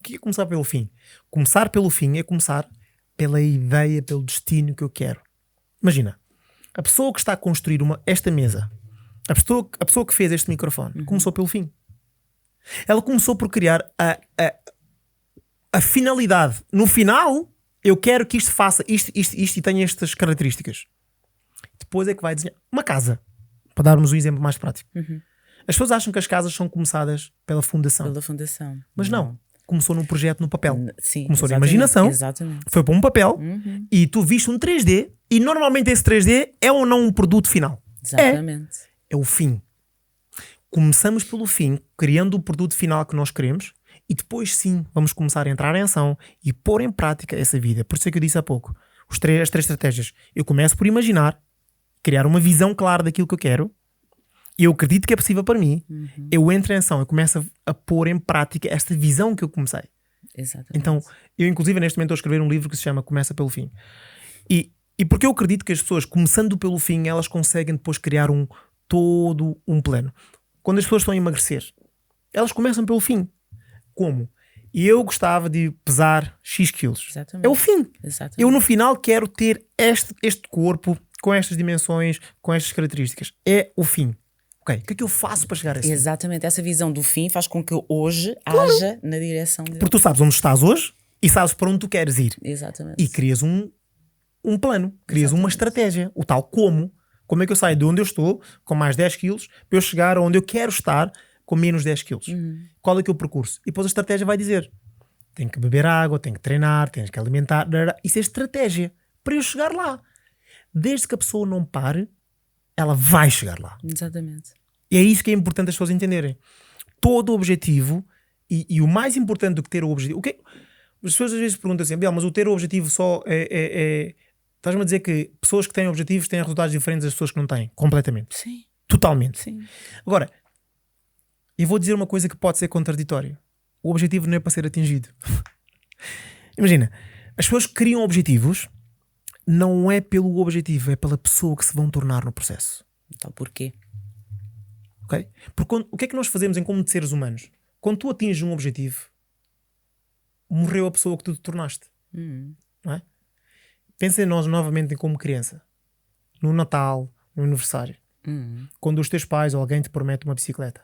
O que é começar pelo fim? Começar pelo fim é começar pela ideia, pelo destino que eu quero. Imagina, a pessoa que está a construir esta mesa, a pessoa que fez este microfone, começou pelo fim. Ela começou por criar a finalidade. No final, eu quero que isto faça isto e tenha estas características. Depois é que vai desenhar uma casa, para darmos um exemplo mais prático. As pessoas acham que as casas são começadas pela fundação. Pela fundação. Mas não. começou num projeto no papel. Sim, Começou na exatamente, imaginação, exatamente. foi para um papel e tu viste um 3D e normalmente esse 3D é ou não um produto final. Exatamente. É o fim. Começamos pelo fim, criando o produto final que nós queremos e depois sim vamos começar a entrar em ação e pôr em prática essa vida. Por isso é que eu disse há pouco, as 3 estratégias. Eu começo por imaginar, criar uma visão clara daquilo que eu quero. Eu acredito que é possível para mim. Eu entro em ação, eu começo a pôr em prática esta visão que eu comecei. Exatamente. Então, eu inclusive neste momento estou a escrever um livro que se chama Começa pelo Fim. E porque eu acredito que as pessoas, começando pelo fim, elas conseguem depois criar todo um plano. Quando as pessoas estão a emagrecer, elas começam pelo fim. Como? Eu gostava de pesar X quilos. Exatamente. É o fim. Exatamente. Eu no final quero ter este corpo com estas dimensões, com estas características. É o fim. Ok, o que é que eu faço para chegar a esse fim? Exatamente, essa visão do fim faz com que hoje haja na direção de... Porque tu sabes onde estás hoje e sabes para onde tu queres ir. Exatamente. E crias um plano, crias uma estratégia. O tal como é que eu saio de onde eu estou com mais 10 quilos para eu chegar onde eu quero estar com menos 10 quilos. Qual é que é o percurso? E depois a estratégia vai dizer: tenho que beber água, tenho que treinar, tens que alimentar. Isso é estratégia para eu chegar lá. Desde que a pessoa não pare, ela vai chegar lá. Exatamente. E é isso que é importante as pessoas entenderem. Todo o objetivo, e o mais importante do que ter o objetivo... As pessoas às vezes perguntam assim: mas o ter o objetivo só Estás-me a dizer que pessoas que têm objetivos têm resultados diferentes das pessoas que não têm? Completamente. Sim. Totalmente. Sim. Agora, eu vou dizer uma coisa que pode ser contraditória. O objetivo não é para ser atingido. Imagina, as pessoas que criam objetivos não é pelo objetivo, é pela pessoa que se vão tornar no processo. Então porquê? Okay? Porque o que é que nós fazemos em como de seres humanos? Quando tu atinges um objetivo, morreu a pessoa que tu te tornaste. Não é? Pensa em nós novamente como criança. No Natal, no aniversário. Quando os teus pais ou alguém te promete uma bicicleta.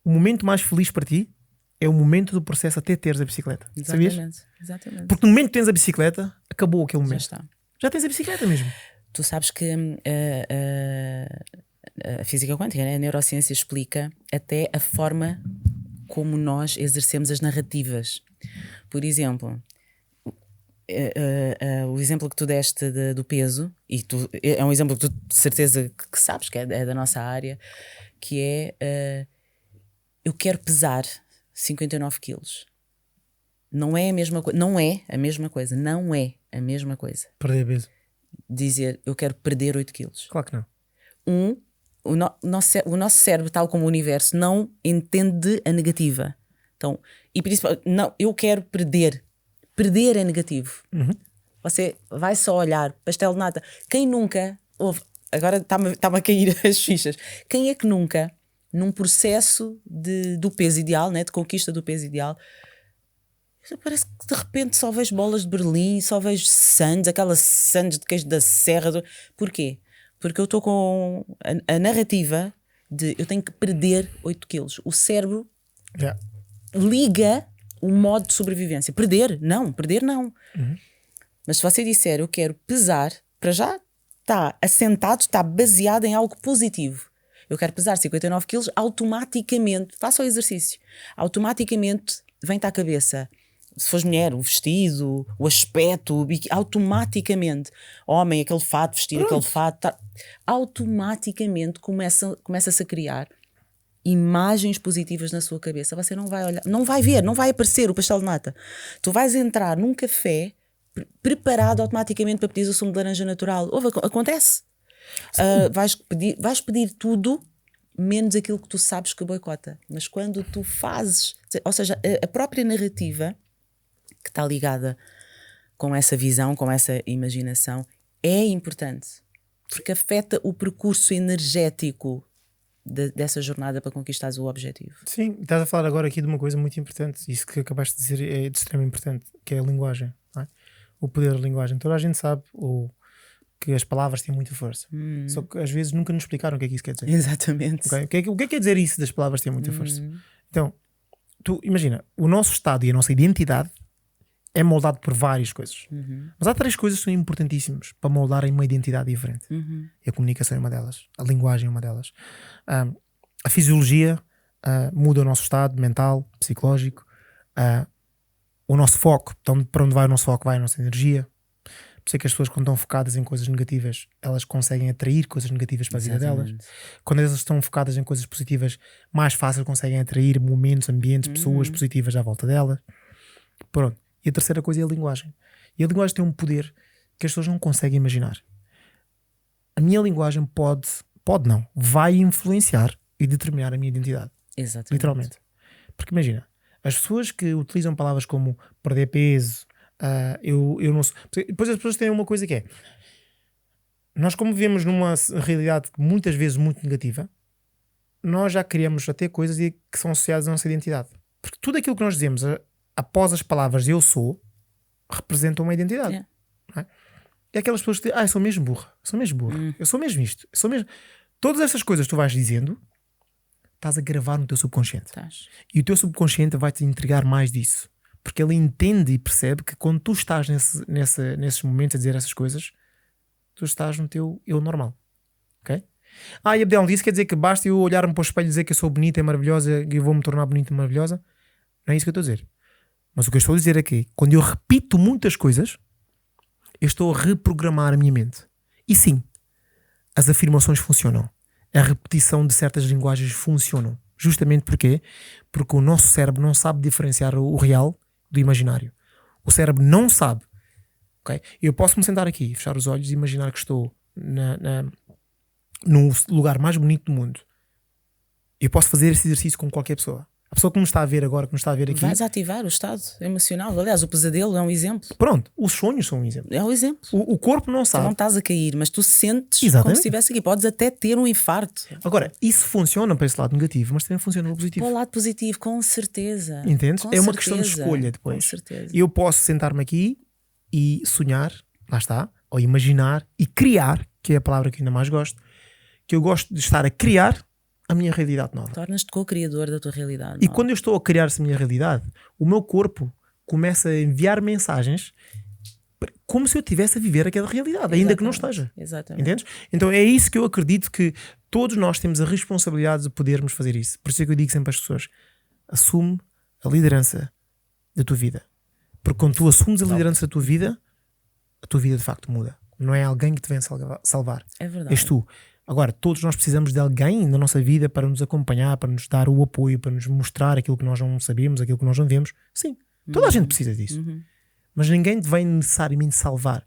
O momento mais feliz para ti é o momento do processo até teres a bicicleta. Exatamente. Sabias? Exatamente. Porque no momento que tens a bicicleta, acabou aquele Já momento. está. Já tens a bicicleta mesmo. Tu sabes que a física quântica, né? A neurociência explica até a forma como nós exercemos as narrativas. Por exemplo, o exemplo que tu deste do peso, e é um exemplo que tu de certeza que sabes, que é da nossa área, que é eu quero pesar 59 quilos. Não é a mesma coisa. Não é a mesma coisa. Não é a mesma coisa. Perder peso. Dizer eu quero perder 8 quilos. Claro que não. O nosso cérebro, tal como o universo, não entende a negativa. Então, e principalmente, não, eu quero perder. Perder é negativo. Você vai só olhar pastel de nata. Quem nunca ouve, agora está-me a cair as fichas. Quem é que nunca, num processo do peso ideal, né, de conquista do peso ideal, parece que de repente só vejo bolas de Berlim, só vejo sandes, aquelas sandes de queijo da serra. Porquê? Porque eu estou com a narrativa de eu tenho que perder 8 quilos. O cérebro liga o modo de sobrevivência. Perder não. Mas se você disser eu quero pesar, para já está assentado, está baseado em algo positivo. Eu quero pesar 59 quilos, automaticamente, faça o exercício, automaticamente vem-te à cabeça, se fores mulher, o vestido, o aspecto, automaticamente, homem, aquele fato, vestir aquele fato, automaticamente começa-se a criar imagens positivas na sua cabeça. Você não vai olhar, não vai ver, não vai aparecer o pastel de nata. Tu vais entrar num café preparado automaticamente para pedir o sumo de laranja natural. Acontece. Vais pedir tudo menos aquilo que tu sabes que boicota. Mas quando tu fazes, ou seja, a própria narrativa que está ligada com essa visão, com essa imaginação, é importante, porque afeta o percurso energético dessa jornada para conquistares o objetivo. Sim, estás a falar agora aqui de uma coisa muito importante. Isso que acabaste de dizer é de extremo importante, que é a linguagem, não é? O poder da linguagem. Toda a gente sabe que as palavras têm muita força. Só que às vezes nunca nos explicaram o que é que isso quer dizer. Exatamente. Okay? O que é que quer dizer isso das palavras têm muita força? Então, tu imagina, o nosso estado e a nossa identidade é moldado por várias coisas. Mas há 3 coisas que são importantíssimas para moldarem uma identidade diferente. E a comunicação é uma delas. A linguagem é uma delas. A fisiologia muda o nosso estado mental, psicológico. o nosso foco. Então, para onde vai o nosso foco, vai a nossa energia. Por isso é que as pessoas, quando estão focadas em coisas negativas, elas conseguem atrair coisas negativas para a vida delas. Quando elas estão focadas em coisas positivas, mais fácil conseguem atrair momentos, ambientes, pessoas positivas à volta delas. Pronto. E a terceira coisa é a linguagem. E a linguagem tem um poder que as pessoas não conseguem imaginar. A minha linguagem vai influenciar e determinar a minha identidade. Exatamente. Literalmente. Porque imagina, as pessoas que utilizam palavras como perder peso, eu não sei. Depois as pessoas têm uma coisa que é: nós, como vivemos numa realidade muitas vezes muito negativa, nós já criamos até coisas que são associadas à nossa identidade. Porque tudo aquilo que nós dizemos após as palavras eu sou representa uma identidade. Yeah. Não é? E aquelas pessoas que dizem, eu sou mesmo burra, eu sou mesmo isto, eu sou mesmo. Todas essas coisas que tu vais dizendo, estás a gravar no teu subconsciente. E o teu subconsciente vai te entregar mais disso. Porque ele entende e percebe que quando tu estás nesses momentos a dizer essas coisas, tu estás no teu eu normal. Ok? E Abdel disse, quer dizer que basta eu olhar-me para o espelho e dizer que eu sou bonita e maravilhosa e eu vou me tornar bonita e maravilhosa? Não é isso que eu estou a dizer. Mas o que eu estou a dizer é que quando eu repito muitas coisas, eu estou a reprogramar a minha mente. E sim, as afirmações funcionam. A repetição de certas linguagens funcionam. Justamente porque o nosso cérebro não sabe diferenciar o real do imaginário. O cérebro não sabe. Okay? Eu posso me sentar aqui, fechar os olhos e imaginar que estou no lugar mais bonito do mundo. Eu posso fazer esse exercício com qualquer pessoa. A pessoa que me está a ver agora, que me está a ver aqui, vais ativar o estado emocional. Aliás, o pesadelo é um exemplo. Pronto, os sonhos são um exemplo. É um exemplo. O corpo não sabe. Tu não estás a cair, mas tu sentes Exatamente. como se estivesse aqui. Podes até ter um infarto. Agora, isso funciona para esse lado negativo, mas também funciona no positivo. Para o lado positivo, com certeza. Entendes? Com é uma certeza. questão de escolha depois. Com certeza. Eu posso sentar-me aqui e sonhar, lá está, ou imaginar e criar, que é a palavra que ainda mais gosto, que eu gosto de estar a criar a minha realidade nova. Tornas-te co-criador da tua realidade. E quando eu estou a criar essa minha realidade, o meu corpo começa a enviar mensagens como se eu estivesse a viver aquela realidade, ainda que não esteja. Exatamente. Entendes? Então é isso que eu acredito, que todos nós temos a responsabilidade de podermos fazer isso. Por isso é que eu digo sempre às pessoas: assume a liderança da tua vida. Porque quando tu assumes a liderança da tua vida, a tua vida de facto muda. Não é alguém que te vem salvar. É verdade. És tu. Agora, todos nós precisamos de alguém na nossa vida para nos acompanhar, para nos dar o apoio, para nos mostrar aquilo que nós não sabemos, aquilo que nós não vemos. Sim, toda a gente precisa disso. Mas ninguém te vem necessariamente salvar.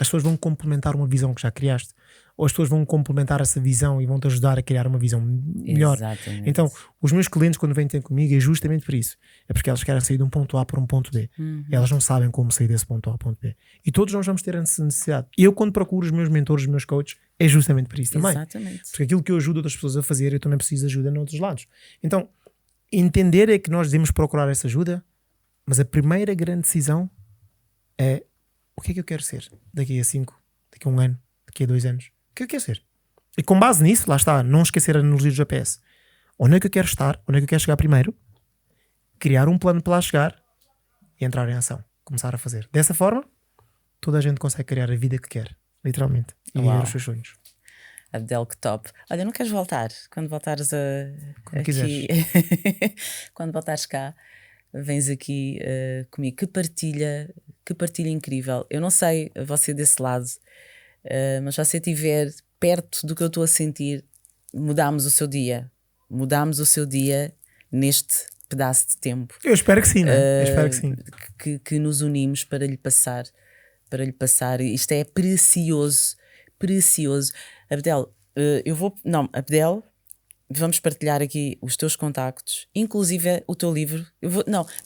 As pessoas vão complementar uma visão que já criaste. Ou as pessoas vão complementar essa visão e vão-te ajudar a criar uma visão melhor. Exatamente. Então, os meus clientes, quando vêm ter comigo, é justamente por isso. É porque elas querem sair de um ponto A para um ponto B. Elas não sabem como sair desse ponto A ao ponto B. E todos nós vamos ter essa necessidade. Eu, quando procuro os meus mentores, os meus coaches, é justamente por isso também. Exatamente. Porque aquilo que eu ajudo outras pessoas a fazer, eu também preciso de ajuda noutros lados. Então, entender é que nós devemos procurar essa ajuda, mas a primeira grande decisão é: o que é que eu quero ser daqui a 5, daqui a 1 ano, daqui a 2 anos? O que é que eu quero ser? E com base nisso, lá está, não esquecer a analogia do GPS. Onde é que eu quero estar? Onde é que eu quero chegar primeiro? Criar um plano para lá chegar e entrar em ação. Começar a fazer. Dessa forma, toda a gente consegue criar a vida que quer, literalmente, e viver os seus sonhos. Abdel, que top. Olha, não queres voltar? Quando voltares Quando aqui, quiseres. quando voltares cá, vens aqui comigo. Que partilha incrível. Eu não sei você desse lado, mas se você estiver perto do que eu estou a sentir, mudámos o seu dia neste pedaço de tempo. Eu espero que sim, não é? Eu espero que sim. Que nos unimos para lhe passar. Isto é precioso. Abdel, Abdel, vamos partilhar aqui os teus contactos, inclusive o teu livro.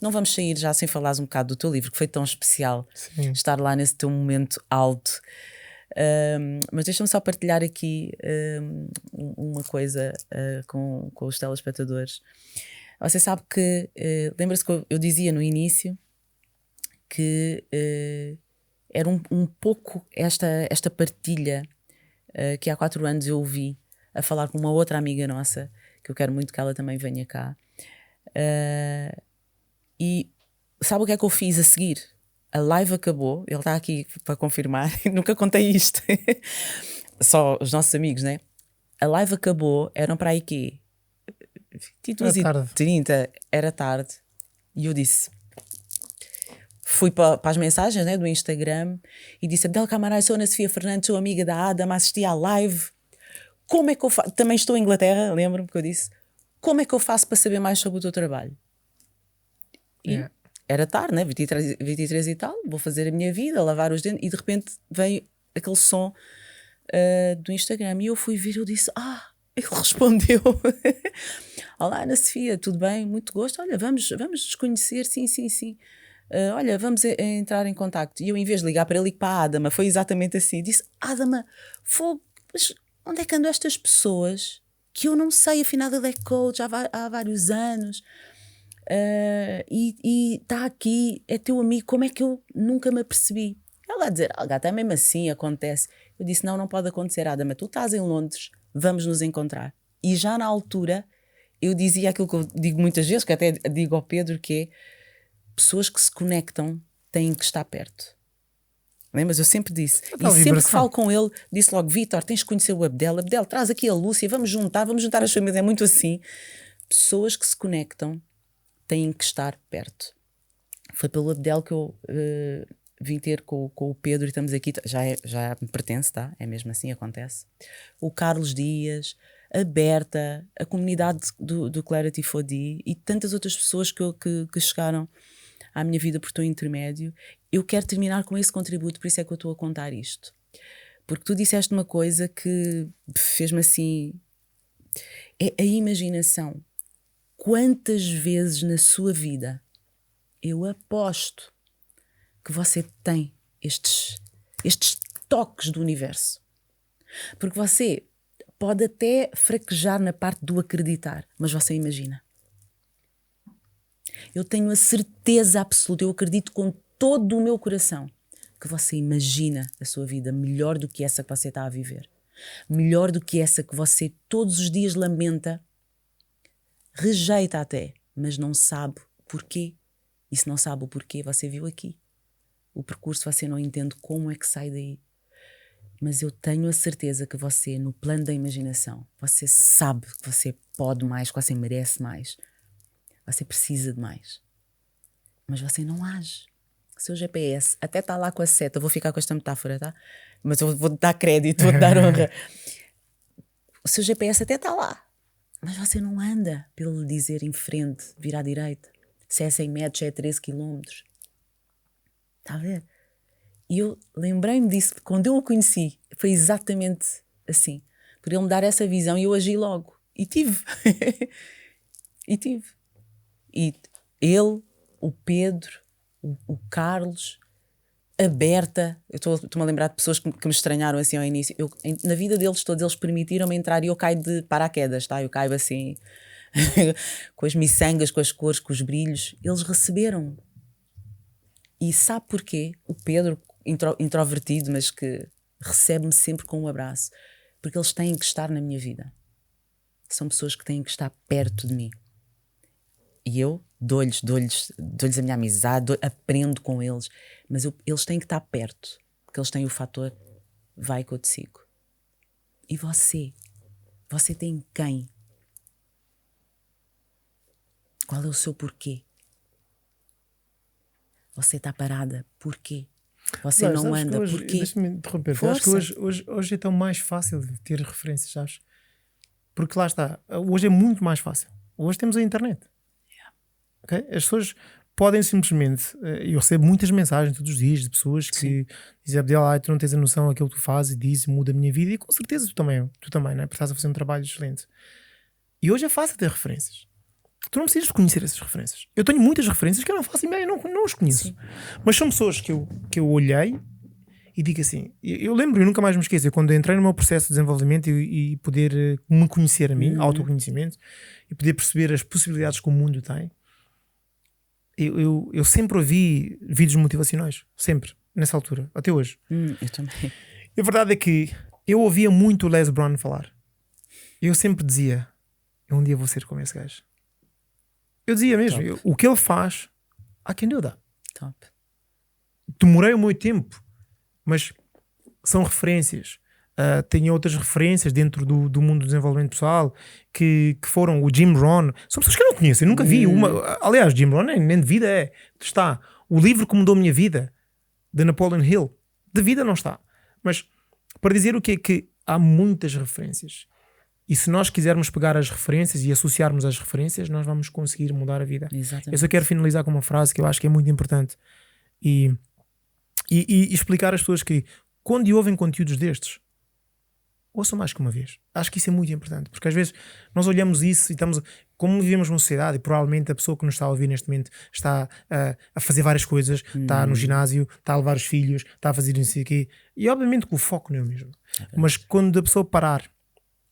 Não vamos sair já sem falares um bocado do teu livro, que foi tão especial. Sim. Estar lá nesse teu momento alto. Mas deixa-me só partilhar aqui uma coisa com os telespectadores. Você sabe que lembra-se que eu dizia no início que era um pouco esta partilha que há 4 anos eu ouvi a falar com uma outra amiga nossa, que eu quero muito que ela também venha cá. E sabe o que é que eu fiz a seguir? A live acabou, ele está aqui para confirmar, nunca contei isto, só os nossos amigos, né? A live acabou, eram para aí quê? 22h30, era tarde, e eu disse: fui para as mensagens, né, do Instagram e disse: Abdel Camarais, sou Ana Sofia Fernandes, sou amiga da Adama, assisti à live. Como é que eu faço? Também estou em Inglaterra, lembro-me que eu disse: como é que eu faço para saber mais sobre o teu trabalho? E era tarde, né? 23 e tal, vou fazer a minha vida, lavar os dentes, e de repente veio aquele som do Instagram e eu fui ver, eu disse: ele respondeu. Olá, Ana Sofia, tudo bem? Muito gosto. Olha, vamos nos conhecer, sim. Olha, vamos entrar em contacto. E eu, em vez de ligar para ele, ligo para a Adama. Foi exatamente assim. Disse: Adama, mas onde é que andam estas pessoas que eu não sei, afinal ele é coach há vários anos e está aqui, é teu amigo, como é que eu nunca me apercebi? Ela a dizer: gata, é mesmo assim, acontece. Eu disse: não pode acontecer, Adama, tu estás em Londres, vamos nos encontrar. E já na altura eu dizia aquilo que eu digo muitas vezes, que até digo ao Pedro, que é: pessoas que se conectam têm que estar perto. Lembras? Eu sempre disse. E sempre que falo com ele, disse logo: Vítor, tens de conhecer o Abdel. Abdel, traz aqui a Lúcia, vamos juntar as famílias. É muito assim. Pessoas que se conectam têm que estar perto. Foi pelo Abdel que eu vim ter com o Pedro e estamos aqui. Já me pertence, tá? É mesmo assim, acontece. O Carlos Dias, a Berta, a comunidade do Clarity 4D e tantas outras pessoas que chegaram à minha vida por teu intermédio. Eu quero terminar com esse contributo, por isso é que eu estou a contar isto. Porque tu disseste uma coisa que fez-me assim... É a imaginação. Quantas vezes na sua vida eu aposto que você tem estes toques do universo? Porque você pode até fraquejar na parte do acreditar, mas você imagina. Eu tenho a certeza absoluta, eu acredito com todo o meu coração que você imagina a sua vida melhor do que essa que você está a viver. Melhor do que essa que você todos os dias lamenta, rejeita até, mas não sabe porquê. E se não sabe o porquê, você viu aqui. O percurso você não entende como é que sai daí. Mas eu tenho a certeza que você, no plano da imaginação, você sabe que você pode mais, que você merece mais. Você precisa de mais. Mas você não age. O seu GPS até está lá com a seta. Eu vou ficar com esta metáfora, tá? Mas eu vou-te dar crédito, vou-te dar honra. O seu GPS até está lá. Mas você não anda pelo lhe dizer em frente, vir à direita. Se é 100 metros, se é 13 quilómetros. Está a ver? E eu lembrei-me disso. Quando eu o conheci, foi exatamente assim. Por ele me dar essa visão e eu agi logo. E tive. E ele, o Pedro, o Carlos, a Berta, eu estou-me a lembrar de pessoas que me estranharam assim ao início. Na vida deles todos, eles permitiram-me entrar e eu caio de paraquedas, tá? Eu caio assim, com as miçangas, com as cores, com os brilhos. Eles receberam. E sabe porquê? O Pedro, introvertido, mas que recebe-me sempre com um abraço. Porque eles têm que estar na minha vida. São pessoas que têm que estar perto de mim. E eu dou-lhes a minha amizade, aprendo com eles, mas eles têm que estar perto, porque eles têm o fator vai que eu te sigo. E você tem quem? Qual é o seu porquê? Você está parada, porquê? Você não anda, porquê? Deixa-me interromper, acho que hoje é tão mais fácil de ter referências, sabes? Porque lá está, hoje é muito mais fácil. Hoje temos a internet. Okay? As pessoas podem simplesmente... Eu recebo muitas mensagens todos os dias de pessoas que dizem: Abdel, tu não tens a noção daquilo que tu fazes, e diz, muda a minha vida. E com certeza tu também, né? Porque estás a fazer um trabalho excelente. E hoje é fácil ter referências. Tu não precisas de conhecer essas referências. Eu tenho muitas referências que eu não faço ideia, não as conheço. Sim. Mas são pessoas que eu olhei e digo assim... Eu lembro, eu nunca mais me esqueço, quando entrei no meu processo de desenvolvimento e poder me conhecer a mim, autoconhecimento, e poder perceber as possibilidades que o mundo tem. Eu sempre ouvi vídeos motivacionais, sempre, nessa altura, até hoje. Eu também. A verdade é que eu ouvia muito o Les Brown falar. Eu sempre dizia: eu um dia vou ser como esse gajo. Eu dizia mesmo, o que ele faz, I can do that. Top. Demorei o meu tempo, mas são referências. Tenho outras referências dentro do mundo do desenvolvimento pessoal que foram o Jim Rohn. São pessoas que eu não conheço, eu nunca vi uma. Aliás, Jim Rohn nem de vida está. O livro que mudou a minha vida, de Napoleon Hill, de vida não está. Mas para dizer o que é que há muitas referências. E se nós quisermos pegar as referências e associarmos as referências, nós vamos conseguir mudar a vida. Exatamente. Eu só quero finalizar com uma frase que eu acho que é muito importante. E explicar às pessoas que quando ouvem conteúdos destes, ouçam mais que uma vez. Acho que isso é muito importante, porque às vezes nós olhamos isso e estamos, como vivemos numa sociedade, e provavelmente a pessoa que nos está a ouvir neste momento está a fazer várias coisas, está no ginásio, está a levar os filhos, está a fazer isso aqui, e obviamente que o foco não é o mesmo. Mas quando a pessoa parar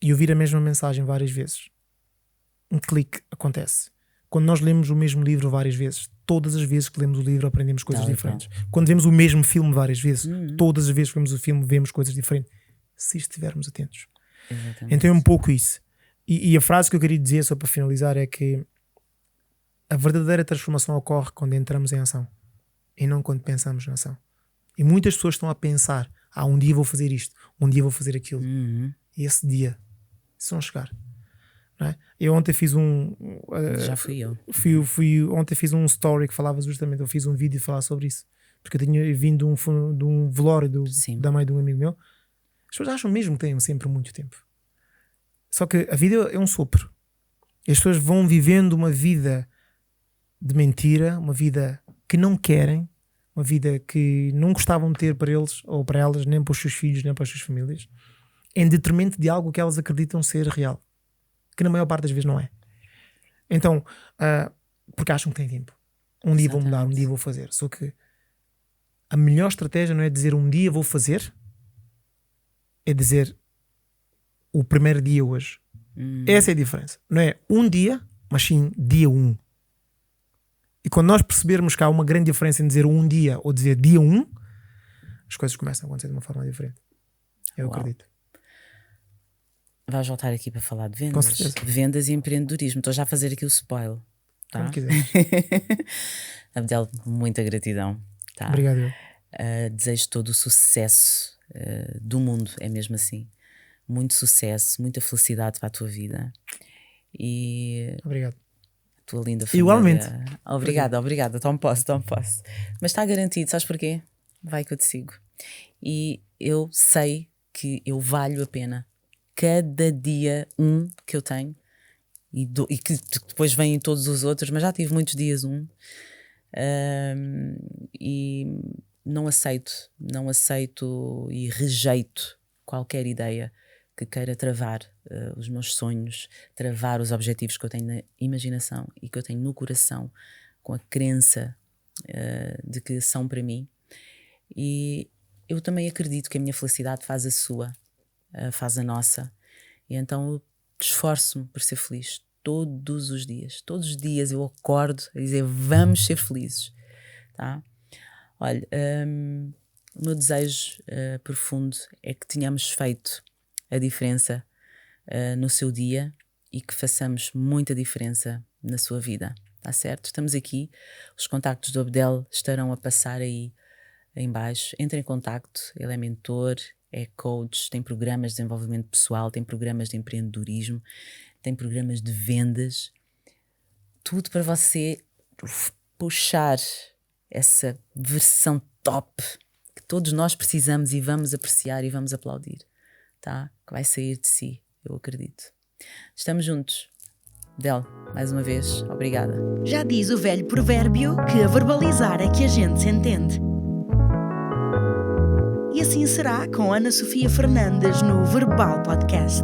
e ouvir a mesma mensagem várias vezes, um clique acontece. Quando nós lemos o mesmo livro várias vezes, todas as vezes que lemos o livro aprendemos coisas diferentes. Quando vemos o mesmo filme várias vezes, todas as vezes que vemos o filme vemos coisas diferentes, se estivermos atentos. Exatamente. Então é um pouco isso. E a frase que eu queria dizer, só para finalizar, é que a verdadeira transformação ocorre quando entramos em ação e não quando pensamos na ação. E muitas pessoas estão a pensar: um dia vou fazer isto, um dia vou fazer aquilo. E esse dia, se vão chegar. Não é? Eu ontem fiz já fui eu. Ontem fiz um story que falava justamente, eu fiz um vídeo a falar sobre isso, porque eu tinha vindo de um velório da mãe de um amigo meu. As pessoas acham mesmo que têm sempre muito tempo. Só que a vida é um sopro. E as pessoas vão vivendo uma vida de mentira, uma vida que não querem, uma vida que não gostavam de ter para eles ou para elas, nem para os seus filhos, nem para as suas famílias, em detrimento de algo que elas acreditam ser real, que na maior parte das vezes não é. Então, porque acham que têm tempo. Um dia vou mudar, um dia vou fazer. Só que a melhor estratégia não é dizer um dia vou fazer, é dizer o primeiro dia hoje. Essa é a diferença. Não é um dia, mas sim dia 1. E quando nós percebermos que há uma grande diferença em dizer um dia ou dizer dia 1, as coisas começam a acontecer de uma forma diferente. Eu acredito. Vais voltar aqui para falar de vendas? Com certeza. Vendas e empreendedorismo. Estou já a fazer aqui o spoiler. Tá? Como quiseres. Abdel, muita gratidão. Tá? Obrigado. Desejo todo o sucesso do mundo, é mesmo assim. Muito sucesso, muita felicidade para a tua vida. E obrigado. A tua linda família. Igualmente. Obrigada. Tão posso. Mas está garantido, sabes porquê? Vai que eu te sigo. E eu sei que eu valho a pena. Cada dia que eu tenho e que depois vêm todos os outros, mas já tive muitos dias e não aceito e rejeito qualquer ideia que queira travar os meus sonhos, travar os objetivos que eu tenho na imaginação e que eu tenho no coração, com a crença de que são para mim. E eu também acredito que a minha felicidade faz a sua, faz a nossa, e então eu esforço-me por ser feliz todos os dias. Todos os dias eu acordo a dizer vamos ser felizes, tá? Olha, o meu desejo profundo é que tenhamos feito a diferença no seu dia e que façamos muita diferença na sua vida, tá certo? Estamos aqui, os contactos do Abdel estarão a passar aí em baixo. Entre em contacto, ele é mentor, é coach, tem programas de desenvolvimento pessoal, tem programas de empreendedorismo, tem programas de vendas, tudo para você puxar essa versão top que todos nós precisamos e vamos apreciar e vamos aplaudir, tá? Que vai sair de si, eu acredito. Estamos juntos. Del, mais uma vez, obrigada. Já diz o velho provérbio que a verbalizar é que a gente se entende. E assim será com Ana Sofia Fernandes no Verbal Podcast.